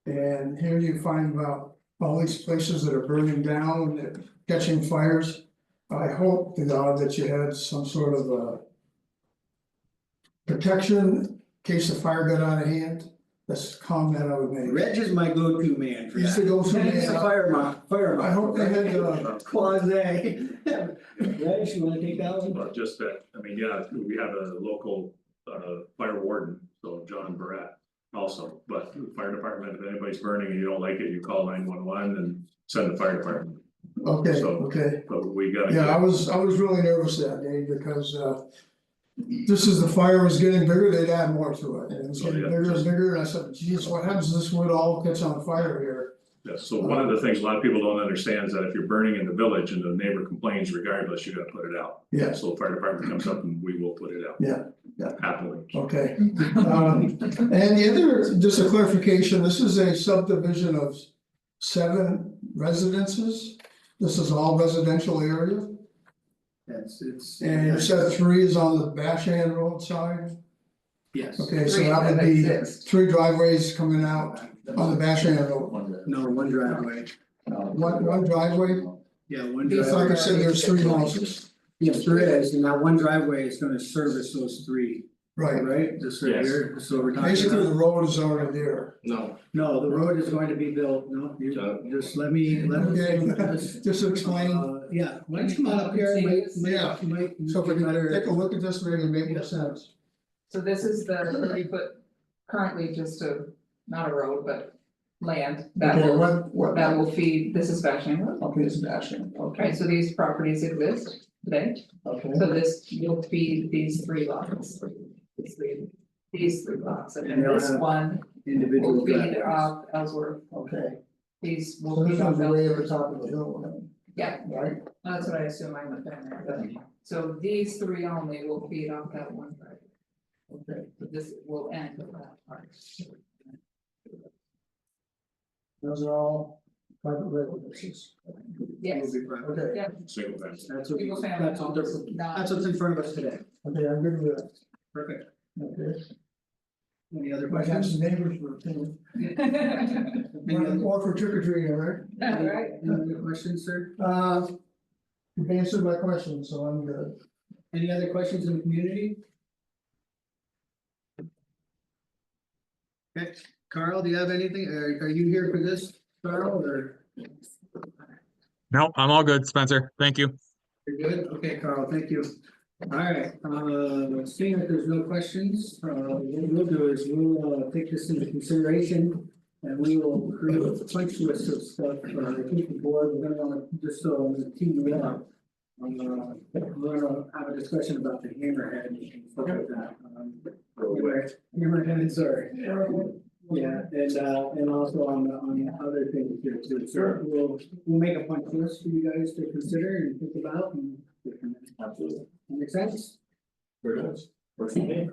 Speaker 13: And here you find about all these places that are burning down and catching fires. I hope to God that you had some sort of a protection in case the fire got out of hand. That's a comment I would make.
Speaker 1: Reg is my go-to man for
Speaker 13: He's the
Speaker 1: that.
Speaker 13: go-to man.
Speaker 1: He's a fire
Speaker 13: I hope they had
Speaker 1: Quasi. Reg, you wanna take that one?
Speaker 11: But just that, I mean, yeah, we have a local fire warden, so John Barrett also, but the fire department, if anybody's burning and you don't like it, you call 911 and send the fire department.
Speaker 13: Okay,
Speaker 11: So-
Speaker 13: okay.
Speaker 11: But we gotta.
Speaker 13: Yeah, I was really nervous that day because this is the fire was getting bigger, they'd add more to it, and it was getting bigger and bigger, and I said, geez, what happens if this wood all catch on fire here?
Speaker 11: Yeah, so one of the things a lot of people don't understand is that if you're burning in the village and the neighbor complains regardless, you gotta put it out.
Speaker 13: Yeah.
Speaker 11: So the fire department comes up and we will put it out.
Speaker 13: Yeah.
Speaker 11: Happily.
Speaker 13: Okay, and the other, just a clarification, this is a subdivision of 7 residences. This is all residential area,
Speaker 1: It's.
Speaker 13: and you said 3 is on the Bashan Road side.
Speaker 1: Yes.
Speaker 13: Okay, so
Speaker 3: 3
Speaker 13: that would
Speaker 3: that
Speaker 13: be
Speaker 3: exist.
Speaker 13: 3 driveways coming out on the Bashan Road.
Speaker 1: No, one driveway.
Speaker 13: One driveway,
Speaker 1: Yeah, one
Speaker 13: it's like
Speaker 1: driveway.
Speaker 13: I said, there's 3 houses,
Speaker 1: Yes, there is, and that one driveway is gonna service those 3,
Speaker 13: right?
Speaker 1: right? This right
Speaker 10: Yes.
Speaker 1: here, so we're talking
Speaker 13: Basically,
Speaker 1: about.
Speaker 13: the road is already there.
Speaker 10: No.
Speaker 1: No, the road is going to be built, no, you just let me.
Speaker 13: Okay, just explain.
Speaker 1: Yeah, why don't you come on up here,
Speaker 13: Yeah. So if we can take a look at this, maybe make more sense.
Speaker 3: So this is the 30-foot, currently just not a road, but land that
Speaker 13: Okay,
Speaker 3: will,
Speaker 13: what?
Speaker 3: that will feed, this is Bashan Road.
Speaker 13: Okay, it's Bashan, okay,
Speaker 3: Right, so these properties exist today,
Speaker 13: okay.
Speaker 3: so this will feed these 3 lots. These three lots, and then
Speaker 1: And they'll
Speaker 3: this
Speaker 1: have
Speaker 3: one
Speaker 1: Individual
Speaker 3: will feed
Speaker 1: driveways.
Speaker 3: off Ellsworth,
Speaker 13: Okay,
Speaker 3: these
Speaker 13: so
Speaker 3: will
Speaker 13: this
Speaker 3: feed off
Speaker 13: is way at the
Speaker 3: Ellsworth.
Speaker 13: top of the hill, then,
Speaker 3: Yeah,
Speaker 13: right?
Speaker 3: that's what I assume I went down there, but, so these 3 only will feed off that one, right?
Speaker 13: Okay.
Speaker 3: This will end with that part.
Speaker 13: Those are all private residences.
Speaker 3: Yes.
Speaker 13: Okay,
Speaker 3: Yeah.
Speaker 11: Single family.
Speaker 1: That's what,
Speaker 3: Single family
Speaker 1: that's what,
Speaker 3: homes, not-
Speaker 1: that's what's in front of us today.
Speaker 13: okay, I'm good with that.
Speaker 1: Perfect.
Speaker 13: Okay.
Speaker 1: Any other
Speaker 13: I have some
Speaker 1: questions?
Speaker 13: neighbors for,
Speaker 1: Any other,
Speaker 13: or for trick or treating, all right?
Speaker 3: Alright.
Speaker 1: any other questions, sir?
Speaker 13: You've answered my question, so I'm good.
Speaker 1: Any other questions in the community? Okay, Carl, do you have anything? Are you here for this, Carl, or
Speaker 5: No, I'm all good, Spencer. Thank you.
Speaker 1: you're good? Okay, Carl, thank you. All right, seeing that there's no questions, what we'll do is we'll take this into consideration. And we will create a punch list of stuff, I think the board, we're gonna, just so the team, we have. We're gonna have a discussion about the hammerhead and stuff like that. Hammerheads are, yeah, and also on the other things here too. So we'll make a punch list for you guys to consider and think about and.
Speaker 11: Absolutely.
Speaker 1: Make sense?
Speaker 11: Very nice. Works for me.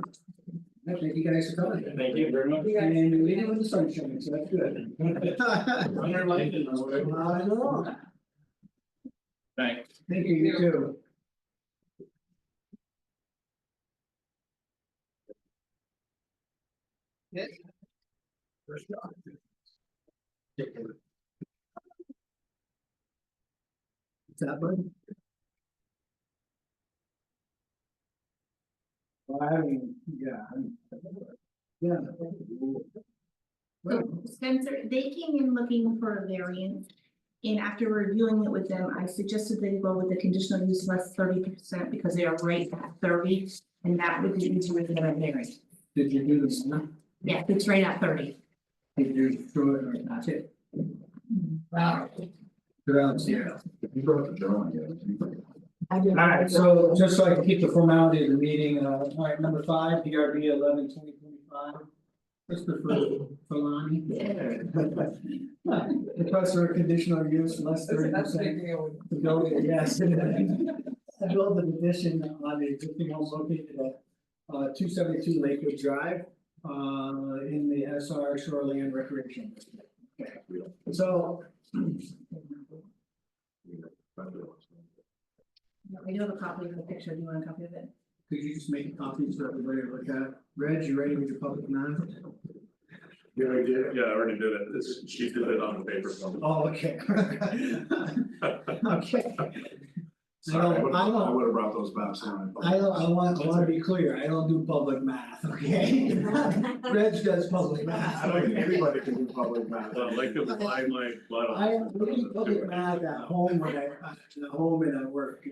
Speaker 1: Thank you guys for coming.
Speaker 11: Thank you very much.
Speaker 1: And we did with the sunshine, so that's good.
Speaker 11: Runner lighting or whatever.
Speaker 1: I know.
Speaker 11: Thanks.
Speaker 1: Thank you, you too. What's that, bud? Well, I mean, yeah.
Speaker 14: So Spencer, they came in looking for a variance. And after reviewing it with them, I suggested they go with the conditional use less 30% because they are right at 30. And that would be easier than a variance.
Speaker 1: Did you do this?
Speaker 14: Yeah, it's right at 30.
Speaker 1: Did you throw it or not it?
Speaker 3: Wow.
Speaker 1: Grounds, yeah.
Speaker 6: You brought the drawing,
Speaker 14: I did.
Speaker 1: Alright, so just so I can keep the formality of the meeting, alright, number 5, DRB 11/2025. Christopher Falani. Request for a conditional use less 30%. To build it, yes. To build an addition on the existing home located at 272 Lakewood Drive, in the SR Shoreland Recreation District. Okay, so.
Speaker 14: I do have a copy of the picture. Do you want a copy of it?
Speaker 1: Could you just make a copy so everybody will look at it? Reg, you ready with your public comment?
Speaker 11: Yeah, I did. Yeah, I already did it. She did it on the paper.
Speaker 1: Oh, okay. Okay.
Speaker 11: Sorry,
Speaker 1: I
Speaker 11: would have brought those maps on.
Speaker 1: I want to be clear, I don't do public math, okay? Reg does public math.
Speaker 11: I don't think anybody can do public math. I like to lie my blood off.
Speaker 1: I do public math at home when at home and I work.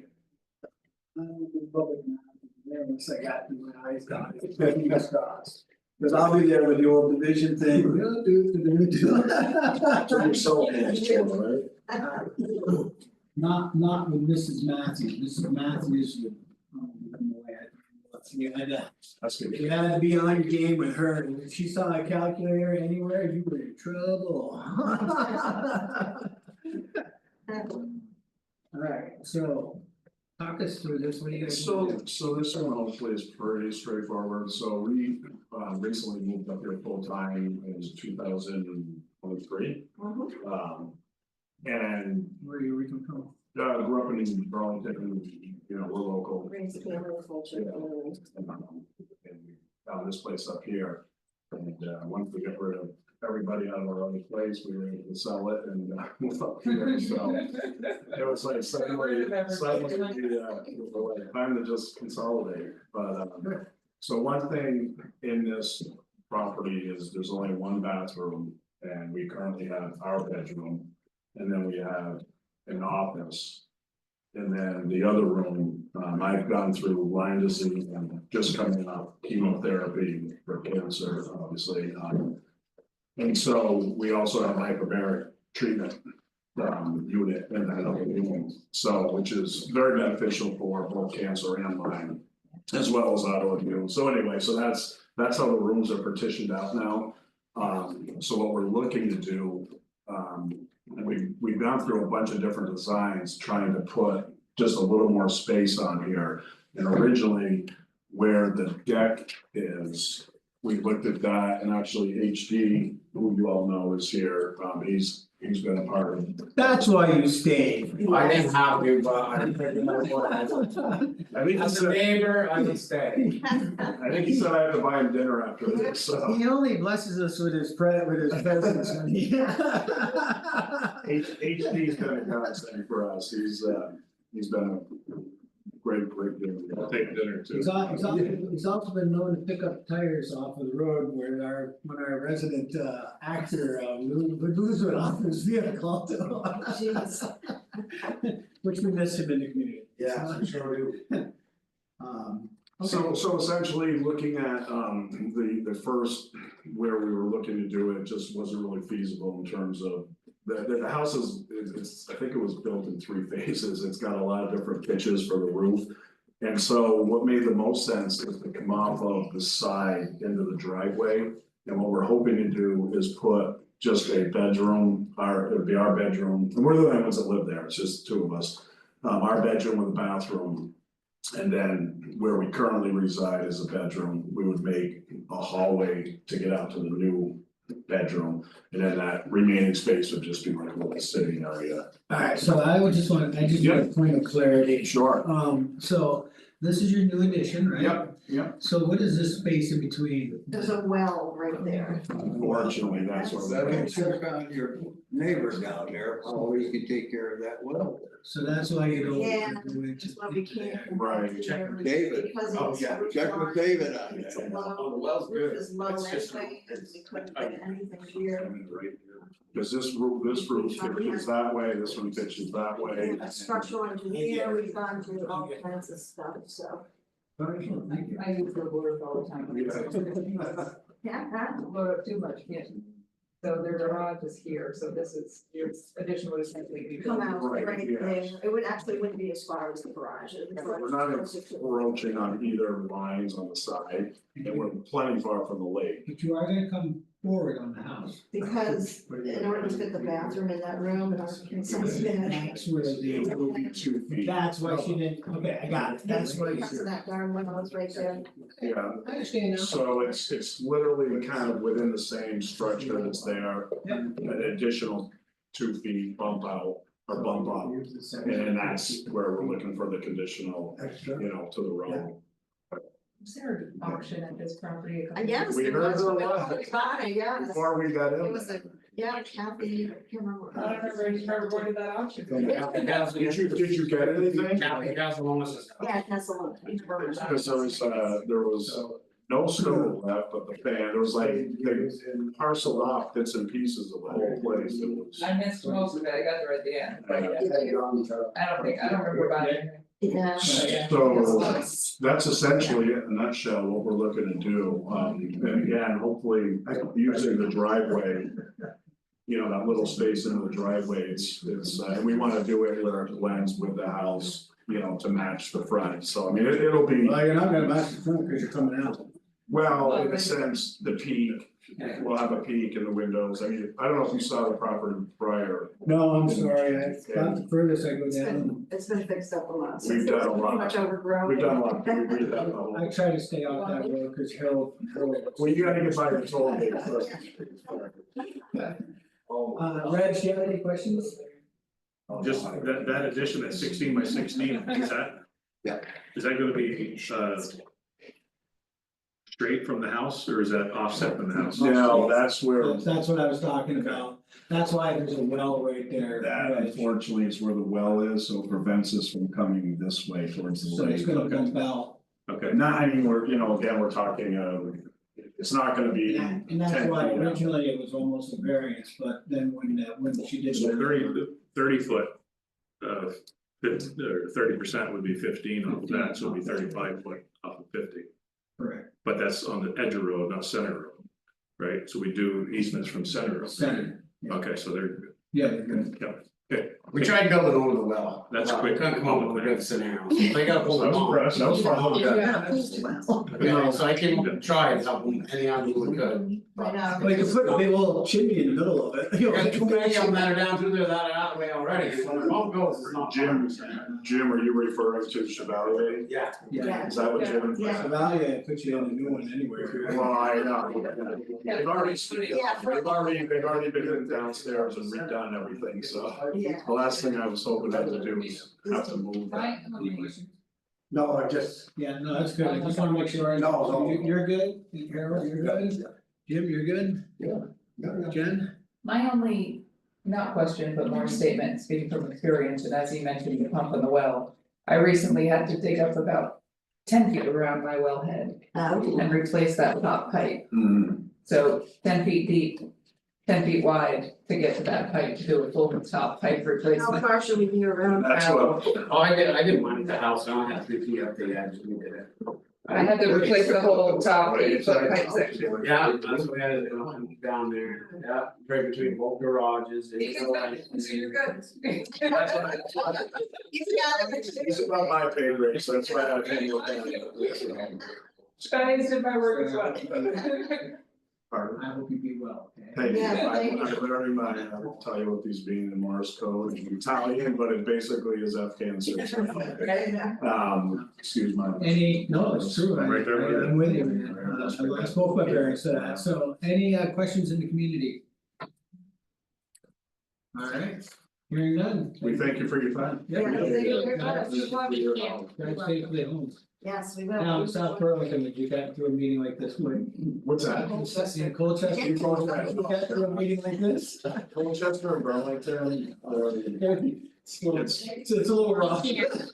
Speaker 1: I don't do public math, once I got my eyes dotted, fingers crossed. Cause I'll be there with the old division thing. Not with Mrs. Matthews, Mrs. Matthews would.
Speaker 11: That's good.
Speaker 1: You had to be on your game with her, and if she saw a calculator anywhere, you were in trouble. Alright, so talk us through this, what do you guys?
Speaker 10: So this one hopefully is pretty straightforward, so we recently moved up here full time in 2023. And
Speaker 1: Where are you originally from?
Speaker 10: grew up in Burlington, you know, we're local.
Speaker 4: Raised family culture.
Speaker 10: And we found this place up here, and once we got rid of everybody out of our other place, we were able to sell it and move up here, so. It was like suddenly, time to just consolidate, but so one thing in this property is there's only one bathroom, and we currently have our bedroom, and then we have an office. And then the other room, I've gone through Lyme disease and just coming off chemotherapy for cancer, obviously. And so we also have hyperbaric treatment unit in that other room, so which is very beneficial for both cancer and Lyme, as well as autoimmune. So anyway, so that's how the rooms are partitioned out now. So what we're looking to do, and we've gone through a bunch of different designs trying to put just a little more space on here. And originally, where the deck is,
Speaker 11: we looked at that and actually HD, who you all know is here, he's been a part of.
Speaker 1: That's why you stayed.
Speaker 9: I didn't have to, but I.
Speaker 11: I think he
Speaker 9: As a
Speaker 11: said,
Speaker 9: neighbor, I would stay.
Speaker 11: I think he said I had to buy him dinner after this, so.
Speaker 1: He only blesses us with his presence.
Speaker 11: HD's been a godsend for us, he's been a great dinner, I'll take dinner too.
Speaker 1: He's also been known to pick up tires off of the road where when our resident actor would lose it off his vehicle. Which we miss him in the community.
Speaker 9: Yeah, for sure.
Speaker 11: So essentially, looking at the first, where we were looking to do it, just wasn't really feasible in terms of. The house it's, I think it was built in 3 phases, it's got a lot of different pitches for the roof. And so what made the most sense is to come off of the side into the driveway. And what we're hoping to do is put just a bedroom, it would be our bedroom, and we're the only ones that live there, it's just 2 of us. Our bedroom with a bathroom. And then where we currently reside is a bedroom, we would make a hallway to get out to the new bedroom. And then that remaining space would just be like a little sitting area.
Speaker 1: Alright, so I just want a point of clarity.
Speaker 11: Sure.
Speaker 1: So this is your new addition, right?
Speaker 11: Yep.
Speaker 1: So what is this space in between?
Speaker 4: There's a well right there.
Speaker 11: Unfortunately, that's what.
Speaker 9: That can check on your neighbors down there, how you can take care of that well.
Speaker 1: So that's why you don't.
Speaker 4: Yeah,
Speaker 1: do it.
Speaker 4: that's why we can't.
Speaker 11: Right.
Speaker 9: Check with David.
Speaker 4: Because
Speaker 9: Oh,
Speaker 4: it's
Speaker 9: yeah,
Speaker 4: roof
Speaker 9: check with
Speaker 4: line,
Speaker 9: David on
Speaker 4: it's
Speaker 9: that.
Speaker 4: a low,
Speaker 9: Oh, the well's
Speaker 4: roof
Speaker 9: good.
Speaker 4: is low
Speaker 9: It's just-
Speaker 4: anyway, and we couldn't get anything here.
Speaker 11: Cause this roof pitches that way, this one pitches that way.
Speaker 4: A structural engineer, we've gone through all kinds of stuff, so.
Speaker 1: Very cool, thank you.
Speaker 3: I use the word all the time.
Speaker 4: Yeah.
Speaker 3: Load up too much, yeah. So their garage is here, so this is, your addition would essentially be.
Speaker 4: Come out
Speaker 11: Right,
Speaker 4: right
Speaker 11: yeah.
Speaker 4: there, it would actually wouldn't be as far as the garage. It would be
Speaker 11: We're not
Speaker 4: closer to-
Speaker 11: encroaching on either lines on the side, and we're plenty far from the lake.
Speaker 1: But you are gonna come forward on the house.
Speaker 4: Because in order to fit the bathroom in that room and our consensus.
Speaker 1: That's where
Speaker 11: It will be
Speaker 1: the,
Speaker 11: 2 feet.
Speaker 1: that's why she didn't, okay, I got it, that's why.
Speaker 4: Because of that darn window is right there.
Speaker 11: Yeah,
Speaker 1: I understand now.
Speaker 11: so it's literally kind of within the same structure that's there, an additional 2 feet bump out or bump up. And then that's where we're looking for the conditional, to the road.
Speaker 3: Is there an auction at this property?
Speaker 4: Yes.
Speaker 11: We
Speaker 4: it
Speaker 11: heard
Speaker 4: was
Speaker 11: there
Speaker 4: when
Speaker 11: was.
Speaker 4: we bought it, yes.
Speaker 11: Before we got in.
Speaker 4: It was a, yeah, Kathy, I can't remember.
Speaker 3: I don't remember, you never going to that auction.
Speaker 11: Did you get anything?
Speaker 4: Yeah, that's a lot.
Speaker 11: Because there was no snow left, but the fan, there was like, they parceled off bits and pieces of the whole place, it was.
Speaker 3: I missed most of it, I got there at the end, but I don't remember about it.
Speaker 4: Yeah.
Speaker 11: So that's essentially it in a nutshell, what we're looking to do, and again, hopefully using the driveway. That little space in the driveway, and we wanna do it where it blends with the house, to match the front, so I mean, it'll be.
Speaker 1: Well, you're not gonna match the front because you're coming out.
Speaker 11: Well, in a sense, the peak, we'll have a peak in the windows, I mean, I don't know if you saw the property prior.
Speaker 1: No, I'm sorry, that's the furthest I go down.
Speaker 4: It's been fixed up a lot.
Speaker 11: We've done a lot.
Speaker 4: Pretty much overgrown.
Speaker 11: We've done a lot, we've redone the whole.
Speaker 1: I try to stay off that road because Harold.
Speaker 11: Well, you gotta get by the toll gate first.
Speaker 1: Reg, do you have any questions?
Speaker 11: Just
Speaker 10: That addition at 16 by 16, is that?
Speaker 9: Yeah.
Speaker 10: Is that gonna be, straight from the house, or is that offset from the house?
Speaker 11: No, that's where,
Speaker 1: That's what I was talking about. That's why there's a well right there.
Speaker 11: that unfortunately is where the well is, so it prevents us from coming this way towards the
Speaker 1: So it's
Speaker 11: lake.
Speaker 1: gonna bump out.
Speaker 10: Okay,
Speaker 11: Not, I mean, again, we're talking, it's not gonna be.
Speaker 1: And that's
Speaker 11: 10
Speaker 1: why
Speaker 11: feet out.
Speaker 1: originally it was almost a variance, but then when she did.
Speaker 10: so 30 foot, 30% would be 15 off of that, so it'd be 35 foot off of 50.
Speaker 1: Correct.
Speaker 10: But that's on the edge of road, not center road, right? So we do easements from center road.
Speaker 1: Center.
Speaker 10: Okay, so they're,
Speaker 1: Yeah, they're good.
Speaker 10: yeah, okay,
Speaker 9: We tried building over the well.
Speaker 11: That's
Speaker 9: Well,
Speaker 11: quick.
Speaker 9: Couldn't come up with a good scenario. They got a hold of
Speaker 11: That was fun.
Speaker 9: Yeah, so I can try and help them any how we could.
Speaker 1: Well, you could put a big old chimney in the middle of it. You know,
Speaker 9: Got too many of them that are down through there that are out of the way already, so when it all goes, it's not.
Speaker 11: Jim, are you referring to Chevalier?
Speaker 9: Yeah.
Speaker 1: Yeah.
Speaker 11: Is that what Jim?
Speaker 1: Valiant puts you on a new one anyway.
Speaker 11: Well, I know. They've already been in downstairs and redone everything, so. The last thing I was hoping I would do was have to move that.
Speaker 9: No, I just,
Speaker 1: Yeah, no, that's good. I just wanna make sure.
Speaker 9: No.
Speaker 1: You're good, Harold, you're good, Jim, you're good, Jen?
Speaker 3: My only, not question, but more statement, speaking from experience, and as you mentioned, the pump and the well. I recently had to dig up about 10 feet around my wellhead and replace that top pipe. So 10 feet deep, 10 feet wide to get to that pipe to do a full top pipe replacement.
Speaker 14: far should we be around?
Speaker 11: That's what,
Speaker 9: oh, I did mine at the house, I only had 3 feet up the edge, we did it.
Speaker 3: I had to replace the whole top 8-foot pipe section.
Speaker 9: Yeah, that's what I had to do, down there, yeah, right between both garages.
Speaker 3: You can tell me, so you're good.
Speaker 11: it's about my pay grade, so that's why I think you'll have.
Speaker 3: Trying to do my work as well.
Speaker 11: Pardon?
Speaker 1: I hope you be well, okay?
Speaker 11: Thank you,
Speaker 14: Yeah,
Speaker 11: I
Speaker 14: thank you.
Speaker 11: learned my, I'll tell you what these mean in Morse code, in Italian, but it basically is Afghan search. Excuse my.
Speaker 1: No, it's true,
Speaker 11: Right there with you.
Speaker 1: I'm with you, man. I spoke with her, so any questions in the community? Alright, hearing none.
Speaker 11: We thank you for your time.
Speaker 1: Yeah,
Speaker 14: thank you very much.
Speaker 1: Drive safely home.
Speaker 14: Yes, we
Speaker 1: Now, South Burlington, did you get to a meeting like this, what?
Speaker 11: What's that?
Speaker 1: In Colchester, you got to a meeting like this?
Speaker 11: Colchester and Burlington,
Speaker 1: It's a little rough.
Speaker 11: it's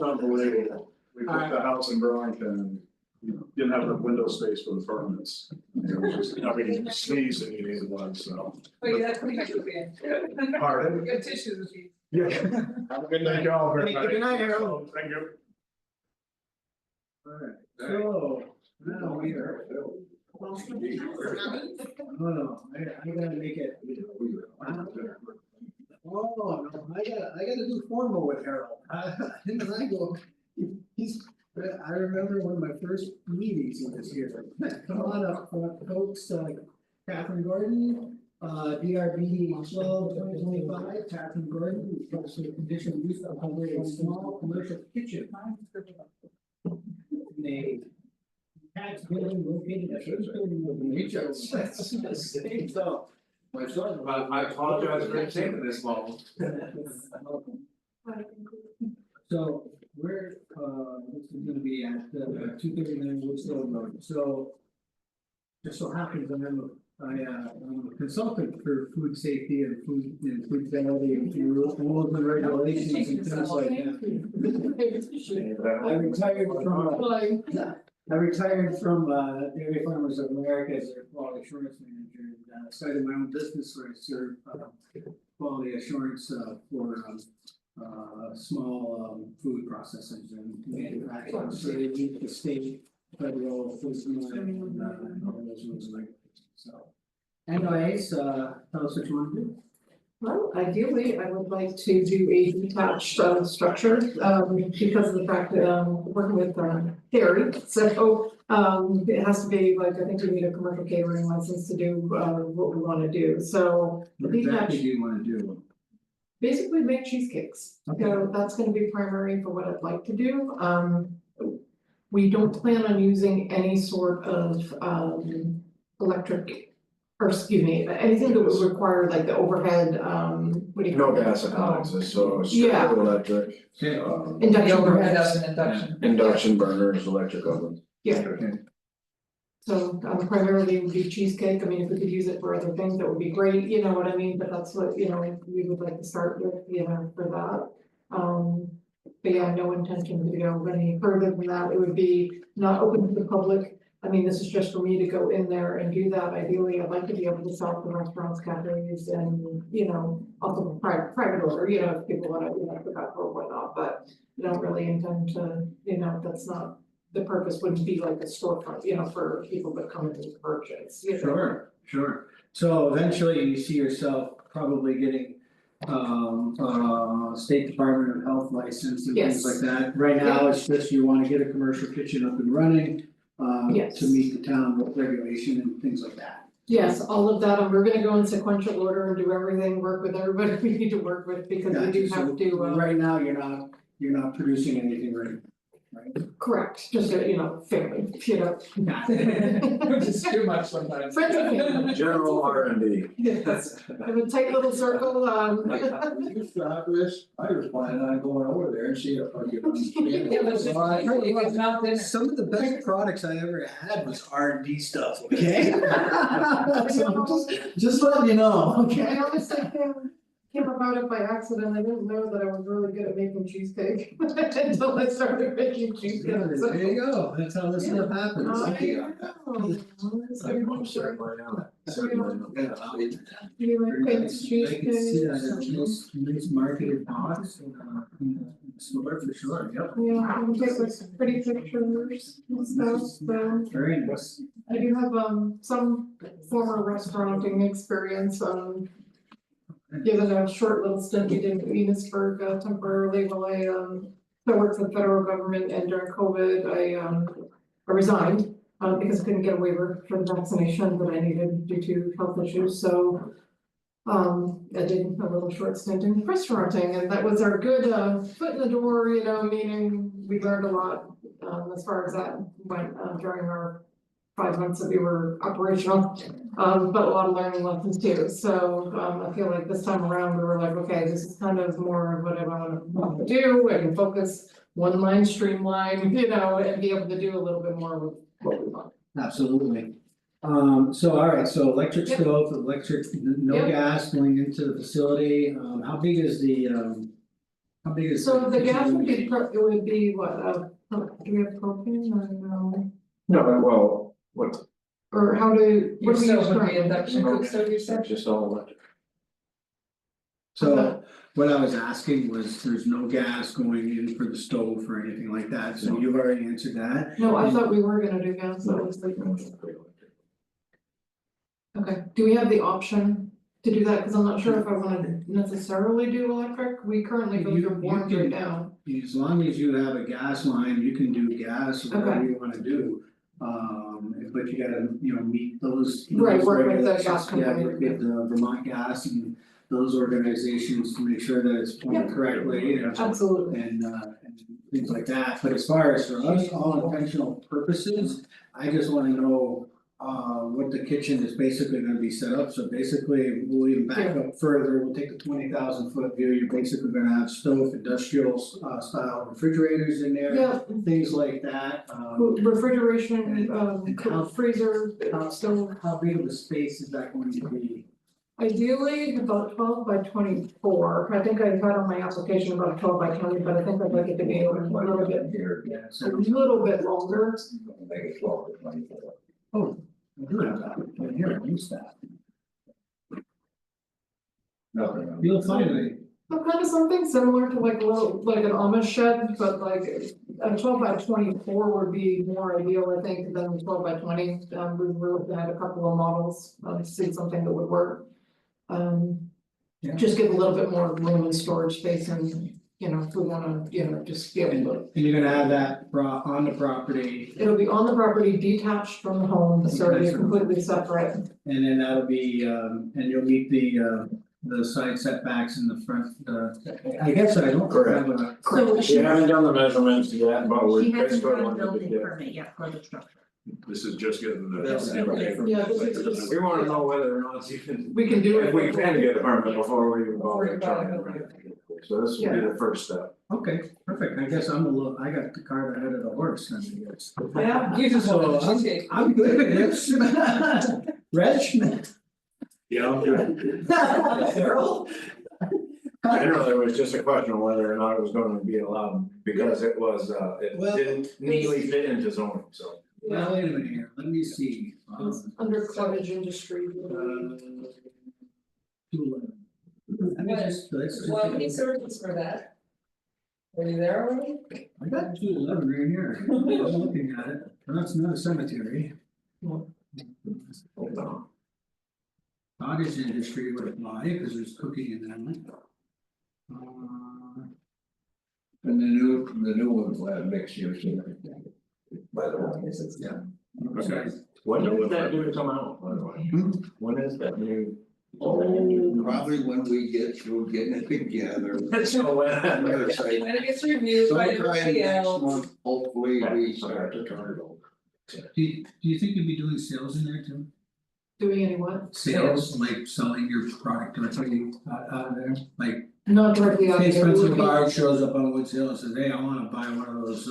Speaker 11: unbelievable. We put the house in Burlington and didn't have enough window space for the furnace. It was just, I mean, you sneeze and you needed one, so.
Speaker 3: Oh, yeah, that's pretty much it.
Speaker 11: Pardon?
Speaker 3: Good tissues.
Speaker 11: Yeah. Have a good night, y'all.
Speaker 1: Good night, Harold.
Speaker 11: Thank you.
Speaker 1: Alright, so, now we are. Oh, no, I gotta make it. Oh, no, I gotta do formal with Harold. Didn't I go, I remember one of my first meetings he was here. Come on up, folks, Catherine Gordon, DRB 2025, Catherine Gordon, also conditional use of a small commercial kitchen. In a tax building located at 830 so.
Speaker 9: My son, I apologize for taking this long.
Speaker 1: So we're, this is gonna be at 239 Woodstock Road, so. Just so happens I'm a consultant for food safety and food quality and rules and regulations and things like that. I retired from Dairy Farmers of America as their quality assurance manager and started my own business where I serve quality assurance for small food processors and manufacturers. So they meet the state, federal, food and all those rules and regulations. So anyways, tell us what you want to do.
Speaker 15: Well, ideally, I would like to do a detached structure, because of the fact that, working with dairy, so, it has to be like, I think we need a commercial catering license to do, what we wanna do, so. the
Speaker 1: What exactly
Speaker 15: detached-
Speaker 1: do you want to do?
Speaker 15: Basically make cheesecakes, so that's gonna be primary for what I'd like to do, we don't plan on using any sort of, electric. Or excuse me, anything that would require like the overhead, what do you call
Speaker 12: No
Speaker 15: it?
Speaker 12: gas appliances, so it's
Speaker 15: Yeah.
Speaker 12: strictly electric,
Speaker 15: Induction
Speaker 3: Overhead
Speaker 15: burners.
Speaker 3: up and induction.
Speaker 12: induction burners, electric ovens.
Speaker 15: Yeah. So primarily it would be cheesecake, I mean, if we could use it for other things, that would be great, you know what I mean, but that's what, you know, we would like to start with, you know, for that. But yeah, no intention to go any further than that, it would be not open to the public. I mean, this is just for me to go in there and do that, ideally, I'd like to be able to sell to restaurants, cafes, and, you know, also private order, you know, if people wanna, you know, pick up or whatnot, but. I don't really intend to, you know, that's not, the purpose wouldn't be like a storefront, you know, for people that come in to purchase, you know.
Speaker 1: Sure. So eventually you see yourself probably getting State Department of Health license and things
Speaker 15: Yes.
Speaker 1: like that. Right now, it's just you wanna get a commercial kitchen up and running.
Speaker 15: Yes.
Speaker 1: To meet the town regulation and things like that.
Speaker 15: Yes, all of that, and we're gonna go in sequential order and do everything, work with everybody we need to work with, because we do
Speaker 1: Gotcha.
Speaker 15: have to,
Speaker 1: So right now, you're not producing anything right, right?
Speaker 15: correct, just, family,
Speaker 3: Which is too much sometimes.
Speaker 15: Friends and family.
Speaker 6: General R&D.
Speaker 15: Yes, I have a tight little circle,
Speaker 6: We used to have this, I was planning on going over there and see if I could understand.
Speaker 3: Yeah, but it's- you get mouth in it.
Speaker 1: Some of the best products I ever had was R&D stuff, okay? Just letting you know, okay?
Speaker 15: I honestly came about it by accident, I didn't know that I was really good at making cheesecake until I started making cheesecake.
Speaker 1: Yeah, there you go, that's how this stuff happens.
Speaker 15: You like
Speaker 1: Very
Speaker 15: baked
Speaker 1: nice. I can see that
Speaker 15: cheesecake?
Speaker 1: as nice marketed box in the store for sure, yep.
Speaker 15: Yeah, I can take like pretty pictures and stuff, so.
Speaker 1: Very nice.
Speaker 15: I do have some former restauranting experience, given a short little stint we did in Venusburg temporarily while I worked for the federal government, and during COVID, I resigned. Because I couldn't get a waiver for the vaccination that I needed due to health issues, so. I did a little short stint in restauranting, and that was our good foot in the door, meaning we learned a lot. As far as that went during our 5 months that we were operational, but a lot of learning lessons too, so I feel like this time around, we were like, okay, this is kind of more of what I want to do, and focus one line, streamline, and be able to do a little bit more with what we want.
Speaker 1: Absolutely. So, all right, so electric
Speaker 15: Yep.
Speaker 1: stove, no
Speaker 15: Yep.
Speaker 1: gas going into the facility, how big is the, how big is?
Speaker 15: So the
Speaker 1: kitchen
Speaker 15: gas would
Speaker 1: gonna
Speaker 15: be, it would be what, do we have propane or no?
Speaker 12: No, well, what,
Speaker 15: Or how do,
Speaker 3: Your
Speaker 15: what do we use
Speaker 3: stove would be
Speaker 15: currently?
Speaker 3: induction cook stove, you said?
Speaker 12: just all electric.
Speaker 1: So what I was asking was, there's no gas going in for the stove or anything like that, so you've already answered that.
Speaker 15: No, I thought we were gonna do gas, so I was like. Okay, do we have the option to do that, cause I'm not sure if I wanna necessarily do electric, we currently go
Speaker 1: You-
Speaker 15: through
Speaker 1: you
Speaker 15: Warren
Speaker 1: can-
Speaker 15: right now.
Speaker 1: As long as you have a gas line, you can do gas, or whatever
Speaker 15: Okay.
Speaker 1: you wanna do. But you gotta, meet those.
Speaker 15: Right,
Speaker 1: those
Speaker 15: work with the
Speaker 1: regulations.
Speaker 15: gas
Speaker 1: Yeah,
Speaker 15: company.
Speaker 1: work with the Vermont Gas and those organizations to make sure that it's
Speaker 15: Yeah.
Speaker 1: done correctly
Speaker 15: Absolutely.
Speaker 1: and things like that. But as far as for us, all intentional purposes, I just wanna know what the kitchen is basically gonna be set up. So basically, we'll even back up further, we'll take the 20,000 foot view, you're basically gonna have stove, industrial style refrigerators in there.
Speaker 15: Yeah,
Speaker 1: Things like that,
Speaker 15: refrigeration,
Speaker 1: And how-
Speaker 15: freezer, stove.
Speaker 1: how big of a space is that going to be?
Speaker 15: Ideally, about 12 by 24. I think I had on my application about 12 by 20, but I think I'd like it to be a little bit,
Speaker 6: Here,
Speaker 1: Yeah,
Speaker 15: a
Speaker 1: so,
Speaker 15: little bit longer.
Speaker 6: make it 12 or 24.
Speaker 1: oh, I do have that, right here, I missed that.
Speaker 6: Nothing.
Speaker 1: You'll find it,
Speaker 15: So kind of something similar to like a little, like an Amish shed, but like a 12 by 24 would be more ideal, I think, than 12 by 20. We were looking at a couple of models, to see something that would work.
Speaker 1: Yeah.
Speaker 15: Just give a little bit more room and storage space, and, if we wanna, just be able to.
Speaker 1: and you're gonna have that on the property,
Speaker 15: It'll be on the property, detached from the home, so it'll be
Speaker 1: Detached from the home.
Speaker 15: completely separate.
Speaker 1: and then that'll be, and you'll meet the side setbacks in the front, I guess I don't have a.
Speaker 14: So
Speaker 12: We
Speaker 14: she
Speaker 12: haven't done the measurements yet, but we're
Speaker 14: she hasn't
Speaker 12: basically
Speaker 14: got a
Speaker 12: wanting to
Speaker 14: building
Speaker 12: get.
Speaker 14: permit yet for the structure.
Speaker 11: This is just getting the.
Speaker 15: Yeah, this is just-
Speaker 12: We wanna know whether or not it's even,
Speaker 15: We can do it.
Speaker 12: if we can get a permit before we even
Speaker 15: Before you
Speaker 12: bother
Speaker 15: buy
Speaker 12: trying.
Speaker 15: it.
Speaker 12: So this will be the first step.
Speaker 1: Okay, perfect, I guess I'm I got the cart ahead of the horse, then, I guess.
Speaker 15: Yeah.
Speaker 3: You just
Speaker 1: So,
Speaker 3: want the cheesecake.
Speaker 1: I'm good with this. Reg?
Speaker 12: Yeah, I'm good.
Speaker 1: Harold?
Speaker 12: I know there was just a question of whether or not it was gonna be allowed, because it was, it
Speaker 1: Well-
Speaker 12: didn't neatly fit into zoning, so.
Speaker 1: Well, wait a minute here, let me see.
Speaker 15: It's under cottage industry.
Speaker 1: 211. Let me let's just
Speaker 3: Well,
Speaker 1: take
Speaker 3: he
Speaker 1: a-
Speaker 3: searches for that. Are you there already?
Speaker 1: I got 211 right here, I'm looking at it, that's not a cemetery. Cottage industry would apply, because there's cooking in that.
Speaker 6: And the new ones will have mixed use and everything. By the way, yeah.
Speaker 11: Okay.
Speaker 8: When is that due to come out, by the way? When is that new?
Speaker 6: Oh, probably when we get through getting it together.
Speaker 8: So when?
Speaker 6: I'm gonna say,
Speaker 3: When it gets reviewed by
Speaker 6: sometime next
Speaker 3: everybody
Speaker 6: month,
Speaker 3: else.
Speaker 6: hopefully we start to turn it over.
Speaker 1: Do you think you'd be doing sales in there too?
Speaker 15: Doing any what?
Speaker 1: Sales, like selling your product directly out of there, like.
Speaker 15: Not directly out
Speaker 1: Say
Speaker 15: there, it
Speaker 1: Spencer
Speaker 15: would be-
Speaker 1: Bard shows up on Woods Hill and says, hey, I wanna buy one of those,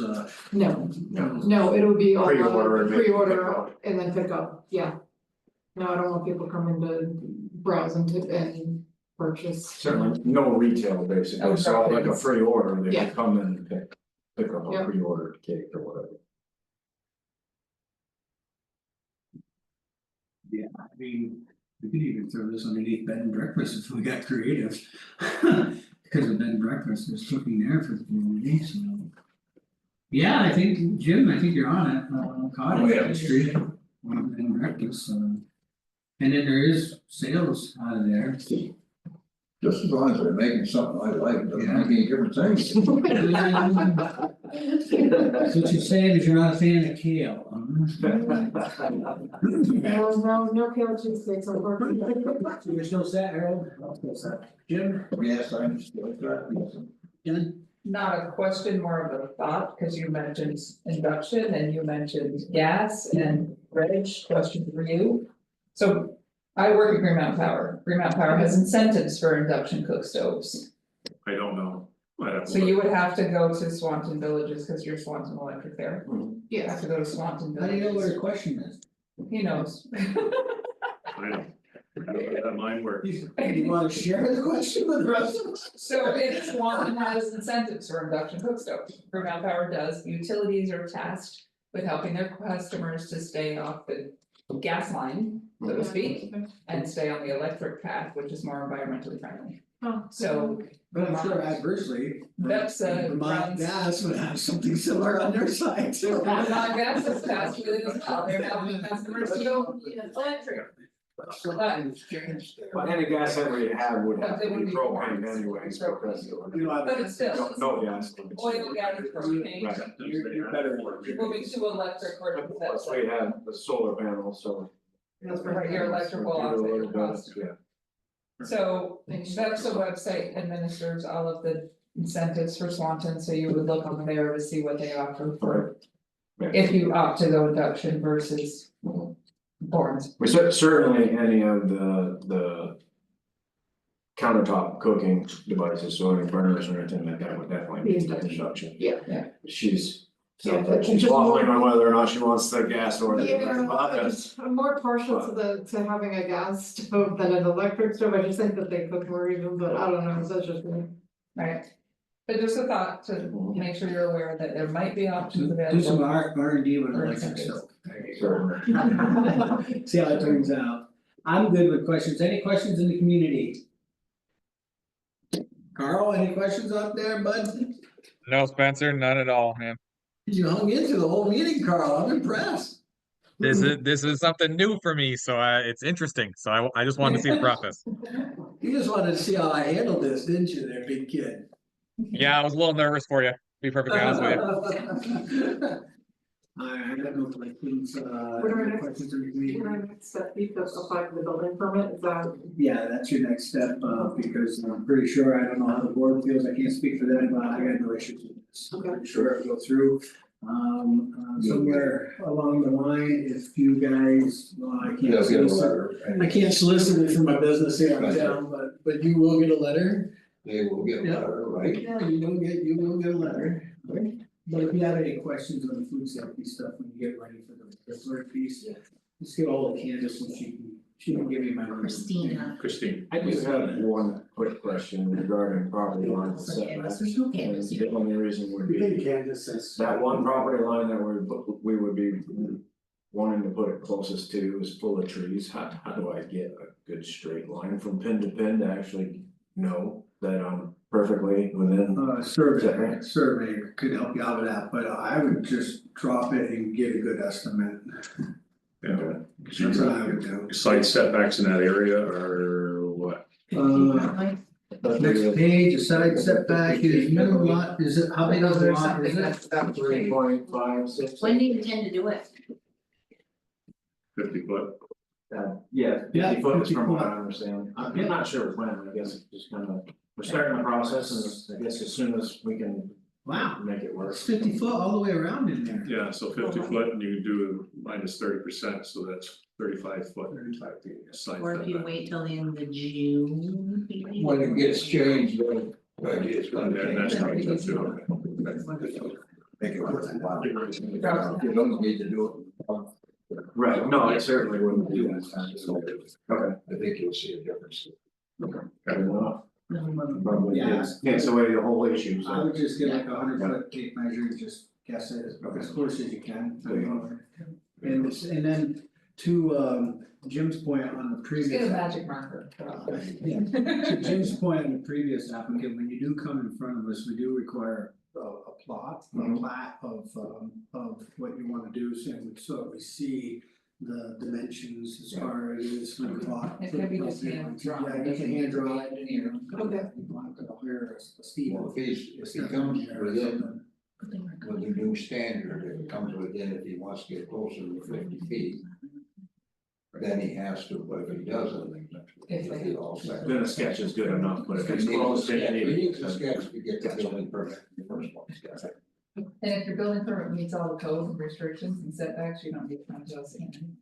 Speaker 15: no, it would be all
Speaker 8: Pre-order and maybe pick
Speaker 15: pre-order
Speaker 8: up.
Speaker 15: and then pick up, yeah. No, I don't want people coming to browse and purchase.
Speaker 8: Certainly, no retail basically, so like a free order, they
Speaker 15: Yeah.
Speaker 8: can come and pick up
Speaker 15: Yeah.
Speaker 8: a pre-ordered cake or whatever.
Speaker 1: yeah, I mean. We could even throw this underneath bed and breakfast if we got creative. Because of bed and breakfast, there's cooking there for the community, so. Yeah, I think, Jim, I think you're on it, cottage industry, bed and breakfast, and then there is sales out of there.
Speaker 6: Just as long as they're making something I like, doesn't make any difference.
Speaker 1: So what you're saying is you're not a fan of kale, huh?
Speaker 15: No kale cheesesteaks, unfortunately.
Speaker 1: So you're still set, Harold? Jim?
Speaker 6: Yes, I'm still trying.
Speaker 1: Jen?
Speaker 3: Not a question, more of a thought, because you mentioned induction and you mentioned gas and Reg, question for you. So I work at Green Mountain Power. Green Mountain Power has incentives for induction cook stoves.
Speaker 11: I don't know. I have to
Speaker 3: So
Speaker 11: look.
Speaker 3: you would have to go to Swanton Villages because you're Swanton Electric there. You
Speaker 15: Yeah,
Speaker 3: have to go to Swanton
Speaker 1: How do you know what
Speaker 3: Villages.
Speaker 1: the question is?
Speaker 3: He knows.
Speaker 11: I know. That mine works.
Speaker 1: You wanna share the question with the rest of us?
Speaker 3: So if Swanton has incentives for induction cook stoves, Green Mountain Power does, utilities are tasked with helping their customers to stay off the gas line, so to speak, and stay on the electric path, which is more environmentally friendly.
Speaker 15: Oh.
Speaker 3: So
Speaker 1: But I'm sure adversely.
Speaker 3: That's
Speaker 1: Vermont
Speaker 3: runs.
Speaker 1: Gas would have something similar on their side too.
Speaker 3: Vermont Gas is tasked with it as well, they're helping customers to go electric.
Speaker 8: But any gas that we have would have
Speaker 3: But they
Speaker 8: to
Speaker 3: would
Speaker 8: be
Speaker 3: be
Speaker 8: propane
Speaker 3: propane.
Speaker 8: anyways, because
Speaker 3: But it's still,
Speaker 8: no gas.
Speaker 3: oil, gas, propane,
Speaker 8: Right.
Speaker 1: You're better.
Speaker 3: moving to electric or
Speaker 8: Plus we have the solar panels, so.
Speaker 3: Right, your electric will offset your cost.
Speaker 8: Yeah.
Speaker 3: So that's the website administers all of the incentives for Swanton, so you would look on there to see what they offer for. If you opt to go induction versus Borns.
Speaker 8: We certainly any of the. Countertop cooking devices, so any burners or anything like that would definitely be induction.
Speaker 15: Yeah.
Speaker 3: Yeah.
Speaker 8: She's.
Speaker 15: Yeah, but
Speaker 8: She's
Speaker 15: just more-
Speaker 8: waffling on whether or not she wants the gas or the.
Speaker 15: I'm more partial to having a gas stove than an electric stove, I just think that they cook more even, but I don't know, that's just me.
Speaker 3: Right. But just a thought to make sure you're aware that there might be options
Speaker 1: Do some
Speaker 3: available.
Speaker 1: R and D with
Speaker 3: for
Speaker 1: electric
Speaker 3: incentives.
Speaker 1: stove. There you go. See how it turns out. I'm good with questions. Any questions in the community? Carl, any questions out there, bud?
Speaker 5: No, Spencer, none at all, man.
Speaker 1: You hung into the whole meeting, Carl. I'm impressed.
Speaker 5: This is something new for me, so it's interesting. So I just wanted to see the process.
Speaker 1: You just wanted to see how I handled this, didn't you, there, big kid?
Speaker 5: Yeah, I was a little nervous for you, to be perfectly honest with you.
Speaker 1: I got no questions,
Speaker 15: What are our next-
Speaker 1: questions in the community.
Speaker 15: Can I next step, be to apply for the building permit, is that?
Speaker 1: Yeah, that's your next step, because I'm pretty sure, I don't know how the board feels, I can't speak for them, but I got no issues with this. I'm pretty sure it'll go through. Somewhere along the line, if you guys, well, I
Speaker 6: They'll
Speaker 1: can't
Speaker 6: get a
Speaker 1: solicit.
Speaker 6: letter.
Speaker 1: I can't solicit it for my business here in town, but you will get a letter.
Speaker 6: They will get a letter, right?
Speaker 1: Yeah, you will get a letter, right? But if you have any questions on the food safety stuff, when you get ready for the third piece, just get all the Candace and she can give you my number.
Speaker 14: Christina.
Speaker 11: Christine.
Speaker 8: I do have one quick question regarding property lines and setbacks.
Speaker 14: There's no Candace.
Speaker 8: And the only reason would be
Speaker 1: Candace says.
Speaker 8: that one property line that we would be wanting to put it closest to is full of trees. How do I get a good straight line from pin to pin to actually know that I'm perfectly within?
Speaker 1: Survey could help you out with that, but I would just drop it and get a good estimate.
Speaker 11: Yeah.
Speaker 1: That's what I would do.
Speaker 11: Site setbacks in that area or what?
Speaker 1: Uh, Next page, a side setback is minimum lot, is it, how big of a lot is it?
Speaker 8: 3.56.
Speaker 2: When do you intend to do it?
Speaker 11: 50 foot.
Speaker 8: Yeah,
Speaker 1: Yeah,
Speaker 8: 50 foot is
Speaker 1: 50
Speaker 8: from what
Speaker 1: foot.
Speaker 8: I understand, I'm
Speaker 1: Yeah.
Speaker 8: not sure when, I guess it's just kind of, we're starting the process and I guess as soon as we can.
Speaker 1: Wow.
Speaker 8: Make it work.
Speaker 1: It's 50 foot all the way around in there.
Speaker 11: Yeah, so 50 foot and you do minus 30%, so that's 35 foot.
Speaker 1: 35 feet.
Speaker 11: Side
Speaker 14: Or if you
Speaker 11: setback.
Speaker 14: wait till the end of June. maybe.
Speaker 6: When it gets changed, then it's gonna
Speaker 11: And that's
Speaker 6: change.
Speaker 11: right, that's it.
Speaker 6: Make it worth it. Wow. You don't need to do it.
Speaker 8: Right, no, I certainly wouldn't do that.
Speaker 6: Okay, I think you'll see a difference.
Speaker 8: Fair enough. Probably
Speaker 1: Yeah.
Speaker 8: takes away the whole issue,
Speaker 1: I
Speaker 8: so.
Speaker 1: would just get like a 100 foot tape measure and just guess it as close as you can. And then to Jim's point on the
Speaker 3: Just
Speaker 1: previous.
Speaker 3: get a magic marker.
Speaker 1: Yeah, to Jim's point on the previous applicant, when you do come in front of us, we do require a plot, a plat of what you wanna do, so we see the dimensions as far as the plot.
Speaker 3: It could be just hand drawn.
Speaker 1: Yeah, you can hand draw it.
Speaker 3: Engineer.
Speaker 1: Okay. You want to hire a Steve.
Speaker 6: Well, if he comes within, with the new standard, if it comes within, if he wants to get closer to 50 feet. Then he has to, but if he doesn't,
Speaker 3: If
Speaker 6: he all set.
Speaker 8: Then a sketch is good enough, but if
Speaker 6: We
Speaker 8: it's close, then you
Speaker 6: need
Speaker 8: need.
Speaker 6: to sketch to get the building permit in the first place.
Speaker 3: And if your building permit meets all the code and restrictions and setbacks, you don't need to come to us again.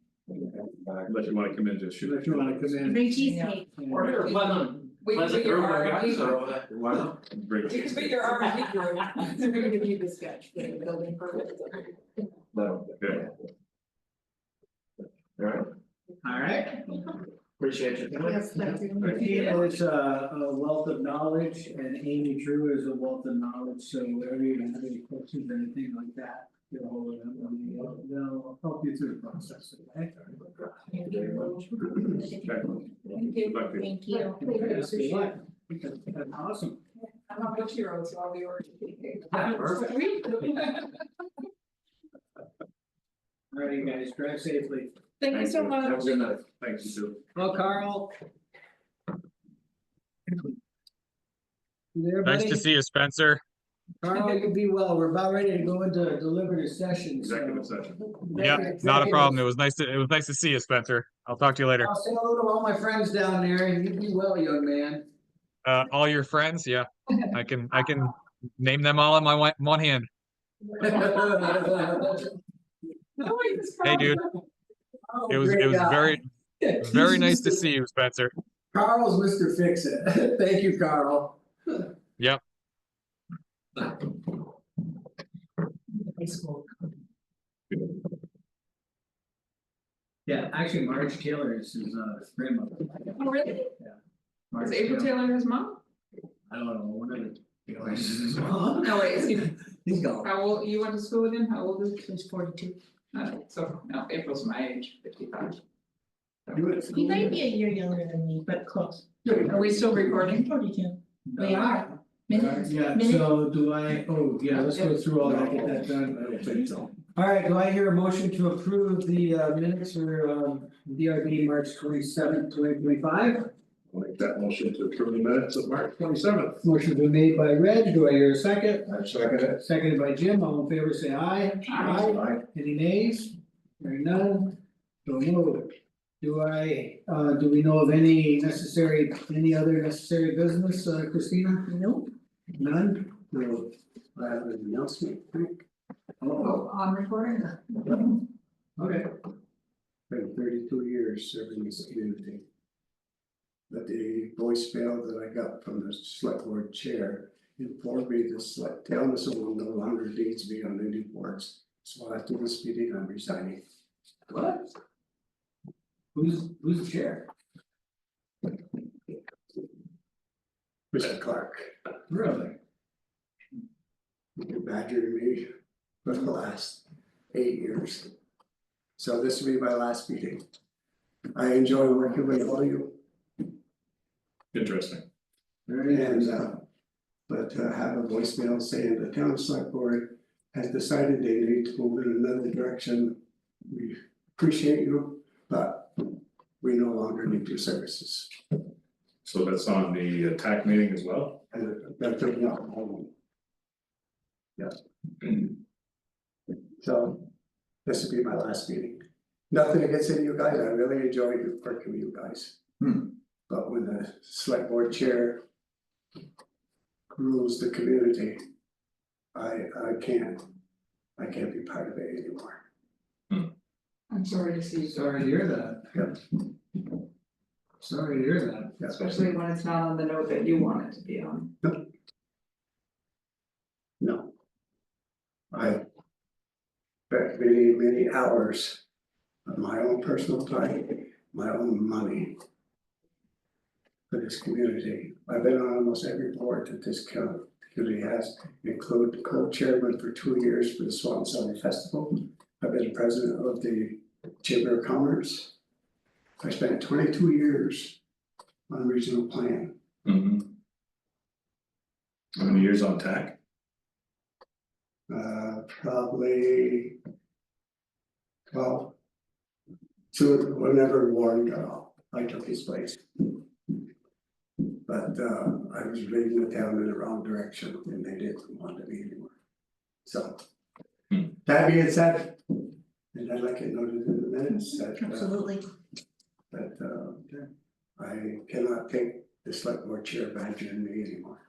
Speaker 11: But you wanna come in to shoot.
Speaker 1: If you wanna come in.
Speaker 14: Bring cheesecake.
Speaker 8: Or you're Pleasant
Speaker 3: We can put your RFP through.
Speaker 8: why not?
Speaker 11: Bring it.
Speaker 3: You can put your RFP through.
Speaker 15: We're gonna give you the sketch, for the building permit.
Speaker 11: Okay.
Speaker 8: Alright,
Speaker 1: Alright.
Speaker 8: appreciate you.
Speaker 15: Yes, thank you.
Speaker 1: Martina is a wealth of knowledge and Amy Drew is a wealth of knowledge, so whenever you have any questions, anything like that, get a hold of them and they'll help you through the process, okay?
Speaker 14: Thank you. Thank you.
Speaker 1: Yes, good luck. That's awesome.
Speaker 3: I'm not a 2-year-old, so I'll be ordering.
Speaker 1: Alright, you guys, drive safely.
Speaker 15: Thank you so much.
Speaker 11: Have a good night. Thanks, you too.
Speaker 1: Well, Carl. You there,
Speaker 5: Nice
Speaker 1: buddy?
Speaker 5: to see you, Spencer.
Speaker 1: Carl, you be well. We're about ready to go into deliberative session, so.
Speaker 11: Executive session.
Speaker 5: Yep, not a problem. It was nice to see you, Spencer. I'll talk to you later.
Speaker 1: I'll say hello to all my friends down there and you be well, young man.
Speaker 5: All your friends, yeah, I can name them all in my one hand. Hey, dude, it was very nice to see you, Spencer.
Speaker 1: Carl's Mr. Fix It. Thank you, Carl.
Speaker 5: Yep.
Speaker 1: Yeah, actually, Marge Taylor is his grandmother.
Speaker 3: Oh, really?
Speaker 1: Marge
Speaker 3: Is April Taylor his mom?
Speaker 1: I don't know, one of the Taylors is his mom.
Speaker 3: No, wait, is he,
Speaker 1: He's gone.
Speaker 3: how old, you went to school with him, how old is he?
Speaker 14: He's 42.
Speaker 3: So, no, April's my age, 55.
Speaker 1: You went to
Speaker 14: He
Speaker 1: school?
Speaker 14: might be a year younger than me, but close.
Speaker 3: Are we still recording?
Speaker 14: 42. We are. Minutes.
Speaker 1: Yeah,
Speaker 14: Minutes.
Speaker 1: so do I, oh, yeah, let's go through all that, get that done. All right, do I hear a motion to approve the minutes for DRB March 27th, 2025?
Speaker 11: I'll make that motion to approve the minutes of March 27th.
Speaker 1: Motion been made by Reg, do I hear a second?
Speaker 6: I second it.
Speaker 1: Seconded by Jim, all in favor say aye.
Speaker 6: Aye.
Speaker 1: Any nays? Hearing none, so moved. Do we know of any other necessary business, Christina?
Speaker 14: Nope.
Speaker 1: None? We'll have an announcement, I think.
Speaker 3: Oh, on recording?
Speaker 1: Okay.
Speaker 9: Been 32 years serving this community. But the voicemail that I got from the select board chair informed me the town of Swanton no longer needs me on any boards. So after this meeting, I'm resigning.
Speaker 1: What? Who's the chair?
Speaker 9: Mr. Clark,
Speaker 1: Really?
Speaker 9: you badgered me for the last 8 years. So this will be my last meeting. I enjoy working with all of you.
Speaker 11: Interesting.
Speaker 9: And but to have a voicemail saying the town select board has decided they need to move in another direction. We appreciate you, but we no longer need your services.
Speaker 11: So that's on the TAC meeting as well?
Speaker 9: That's a, no. Yeah. So, this will be my last meeting. Nothing against any of you guys, I really enjoy working with you guys. But when the select board chair rules the community, I can't be part of it anymore.
Speaker 3: I'm sorry to see you,
Speaker 1: Sorry to hear that.
Speaker 9: Yeah.
Speaker 1: Sorry to hear that.
Speaker 9: Yeah.
Speaker 3: especially when it's not on the note that you want it to be on.
Speaker 9: No. I spent many hours of my own personal time, my own money for this community. I've been on almost every board that this community has, include co-chairman for 2 years for the Swanton Summer Festival. I've been president of the Chamber of Commerce. I spent 22 years on regional plan.
Speaker 11: How many years on TAC?
Speaker 9: Probably 12. So whenever Warren got off, I took his place. But I was leading the town in the wrong direction and they didn't want me anymore. So that being said, and I'd like it noted in the minutes that
Speaker 14: Absolutely.
Speaker 9: I cannot take the select board chair badge in me anymore.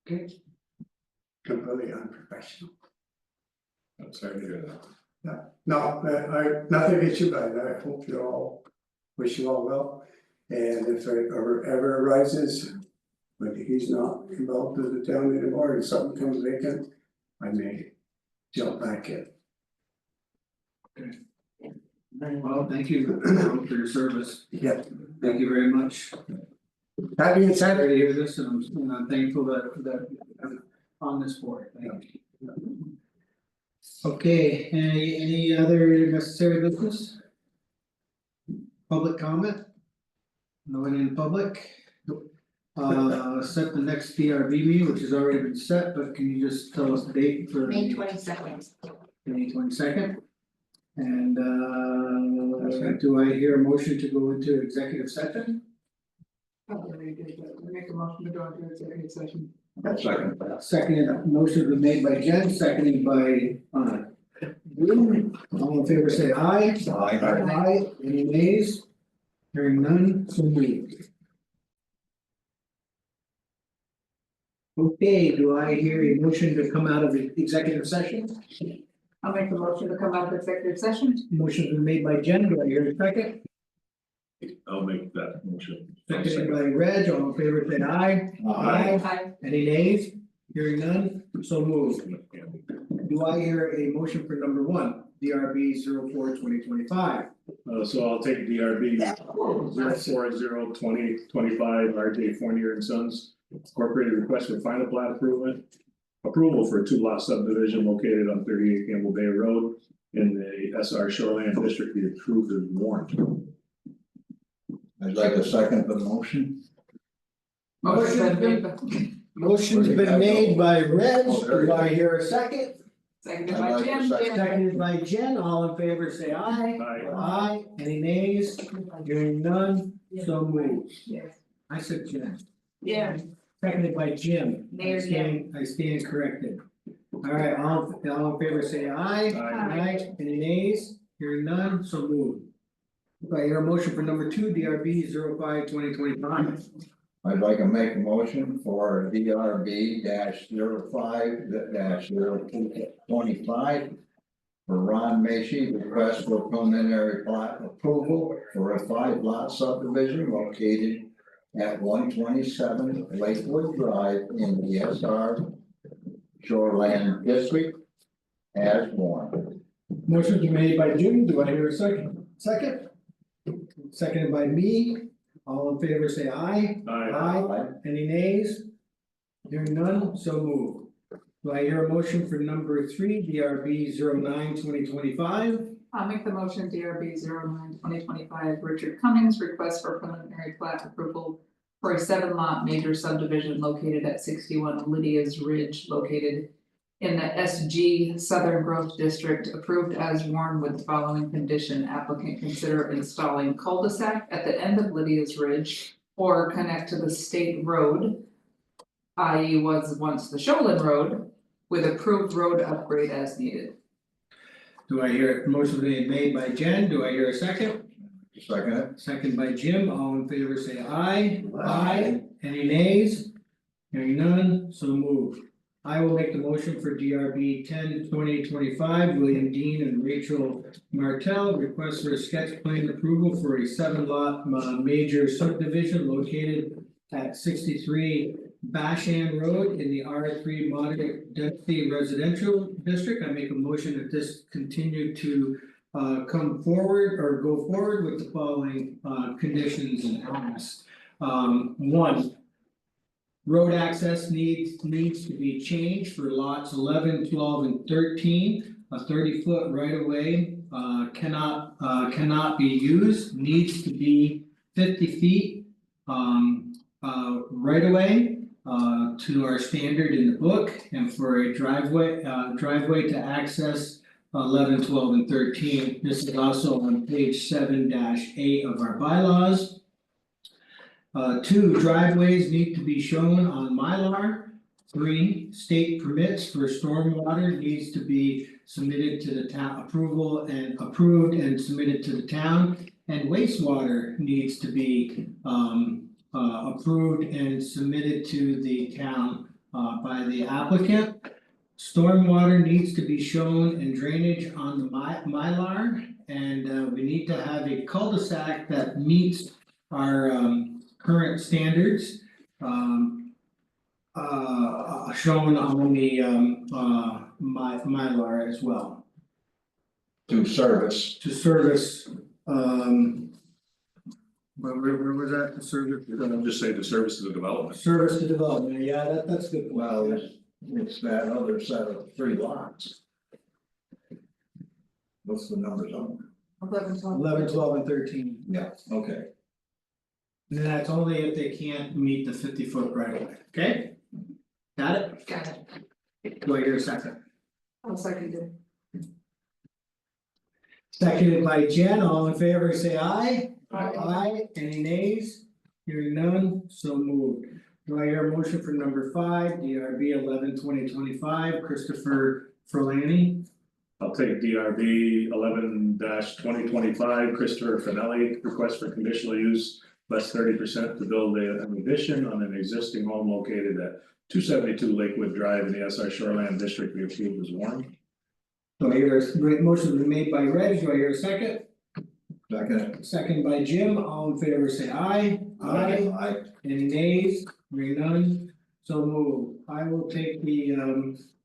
Speaker 1: Okay.
Speaker 9: Completely unprofessional.
Speaker 11: I'm sorry to hear that.
Speaker 9: Yeah, no, nothing against you guys, I hope you all, wish you all well. And if it ever arises, when he's not involved with the town anymore and something comes vacant, I may jump back in.
Speaker 1: Well, thank you for your service.
Speaker 9: Yeah.
Speaker 1: Thank you very much.
Speaker 9: That being said,
Speaker 1: Sorry to hear this, and I'm thankful that I'm on this board. Thank you. Okay, any other necessary business? Public comment? No one in public? Set the next DRB meeting, which has already been set, but can you just tell us the date for?
Speaker 14: May 22nd.
Speaker 1: May 22nd. And do I hear a motion to go into executive session?
Speaker 3: Make a motion to go into executive session.
Speaker 1: Seconded, motion been made by Jen, seconded by Bloom. All in favor say aye. Aye. Any nays? Hearing none, so moved. Okay, do I hear a motion to come out of the executive session?
Speaker 3: I'll make the motion to come out of executive session.
Speaker 1: Motion been made by Jen, do I hear a second?
Speaker 11: I'll make that motion.
Speaker 1: Seconded by Reg, all in favor say aye.
Speaker 3: Aye.
Speaker 1: Any nays? Hearing none, so moved. Do I hear a motion for number one, DRB 04-2025?
Speaker 11: So I'll take DRB 040-2025 RJ Fournier and Sons Incorporated request for final plat approval for a 2-lot subdivision located on 38 Campbell Bay Road in the SR Shoreland District be approved and warned.
Speaker 6: I'd like to second the motion.
Speaker 1: Motion's been made by Reg, do I hear a second?
Speaker 3: Seconded
Speaker 6: I'd
Speaker 3: by
Speaker 6: like to
Speaker 3: Jim.
Speaker 6: second.
Speaker 1: Seconded by Jen, all in favor say aye. Aye, any nays? Hearing none, so moved.
Speaker 3: Yes.
Speaker 1: I said Jen,
Speaker 3: Yeah.
Speaker 1: seconded by Jim.
Speaker 3: Mayor
Speaker 1: I stand corrected. All right, all in favor say aye. Aye, any nays? Hearing none, so moved. Do I hear a motion for number two, DRB 05-2025?
Speaker 6: I'd like to make a motion for DRB -05-0225. For Ron Macy, request for preliminary plat approval for a 5-lot subdivision located at 127 Lakewood Drive in the SR Shoreland District as warned.
Speaker 1: Motion been made by Jim, do I hear a second? Seconded by me, all in favor say aye.
Speaker 11: Aye.
Speaker 1: Any nays? Hearing none, so moved. Do I hear a motion for number three, DRB 09-2025?
Speaker 3: I'll make the motion DRB 09-2025 Richard Cummings request for preliminary plat approval for a 7-lot major subdivision located at 61 Lydia's Ridge located in the SG Southern Growth District approved as warned with the following condition, applicant consider installing cul-de-sac at the end of Lydia's Ridge or connect to the state road, i.e. was once the Sholin Road, with approved road upgrade as needed.
Speaker 1: Do I hear, motion being made by Jen, do I hear a second?
Speaker 6: Second.
Speaker 1: Second by Jim, all in favor say aye.
Speaker 6: Aye.
Speaker 1: Any nays? Hearing none, so moved. I will make the motion for DRB 10/2025, William Dean and Rachel Martell, request for a sketch plan approval for a 7-lot major subdivision located at 63 Bashan Road in the R3 moderate density residential district. I make a motion that this continue to come forward or go forward with the following conditions and asks. 1. Road access needs to be changed for lots 11, 12, and 13. A 30-foot right of way cannot be used, needs to be 50 feet right of way to our standard in the book, and for a driveway to access 11, 12, and 13. This is also on page 7-8 of our bylaws. 2, driveways need to be shown on Mylar. 3, state permits for stormwater needs to be submitted to the town, approved and submitted to the town. And wastewater needs to be approved and submitted to the town by the applicant. Stormwater needs to be shown and drainage on the Mylar, and we need to have a cul-de-sac that meets our current standards. Shown on the Mylar as well.
Speaker 6: To service.
Speaker 1: To service, where was that, the service?
Speaker 11: I'll just say the services of development.
Speaker 1: Service to development, yeah, that's good.
Speaker 6: Well, it's that other set of 3 lots. What's the numbers on them?
Speaker 1: 11, 12, and 13.
Speaker 6: Yeah, okay.
Speaker 1: And that's only if they can't meet the 50-foot right of way, okay? Got it?
Speaker 3: Got it.
Speaker 1: Do I hear a second?
Speaker 15: I'll second it.
Speaker 1: Seconded by Jen, all in favor, say aye.
Speaker 15: Aye.
Speaker 1: Any nays? Hearing none, so moved. Do I hear a motion for number 5, DRB 11/2025, Christopher Ferlani?
Speaker 11: I'll take DRB 11-2025, Christopher Finelli, request for conditional use, less 30% to build an addition on an existing home located at 272 Lakewood Drive in the SR Shoreland District, be approved as warned.
Speaker 1: Do I hear a motion been made by Reg, do I hear a second?
Speaker 6: Second.
Speaker 1: Second by Jim, all in favor say aye.
Speaker 6: Aye.
Speaker 1: Any nays? Hearing none, so moved. I will take the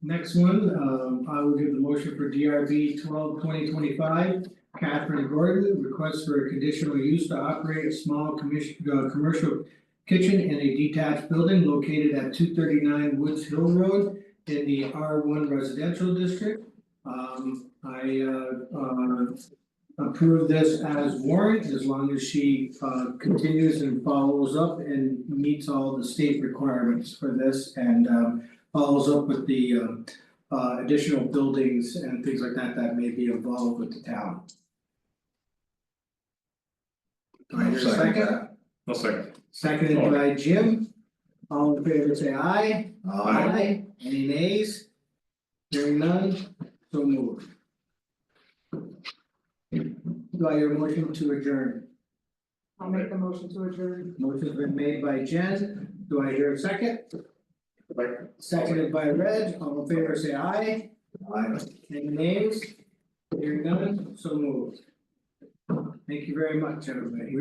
Speaker 1: next one, I will give the motion for DRB 12/2025. Catherine Gordon, request for a conditional use to operate a small commercial kitchen in a detached building located at 239 Woods Hill Road in the R1 residential district. I approve this as warrant as long as she continues and follows up and meets all the state requirements for this and follows up with the additional buildings and things like that that may be involved with the town. Do I hear a second?
Speaker 11: I'll second.
Speaker 1: Seconded by Jim. All in favor say aye.
Speaker 6: Aye.
Speaker 1: Any nays? Hearing none, so moved. Do I hear a motion to adjourn?
Speaker 15: I'll make the motion to adjourn.
Speaker 1: Motion's been made by Jen. Do I hear a second? Seconded by Reg. All in favor say aye.
Speaker 6: Aye.
Speaker 1: Any nays? Hearing none, so moved. Thank you very much, everybody.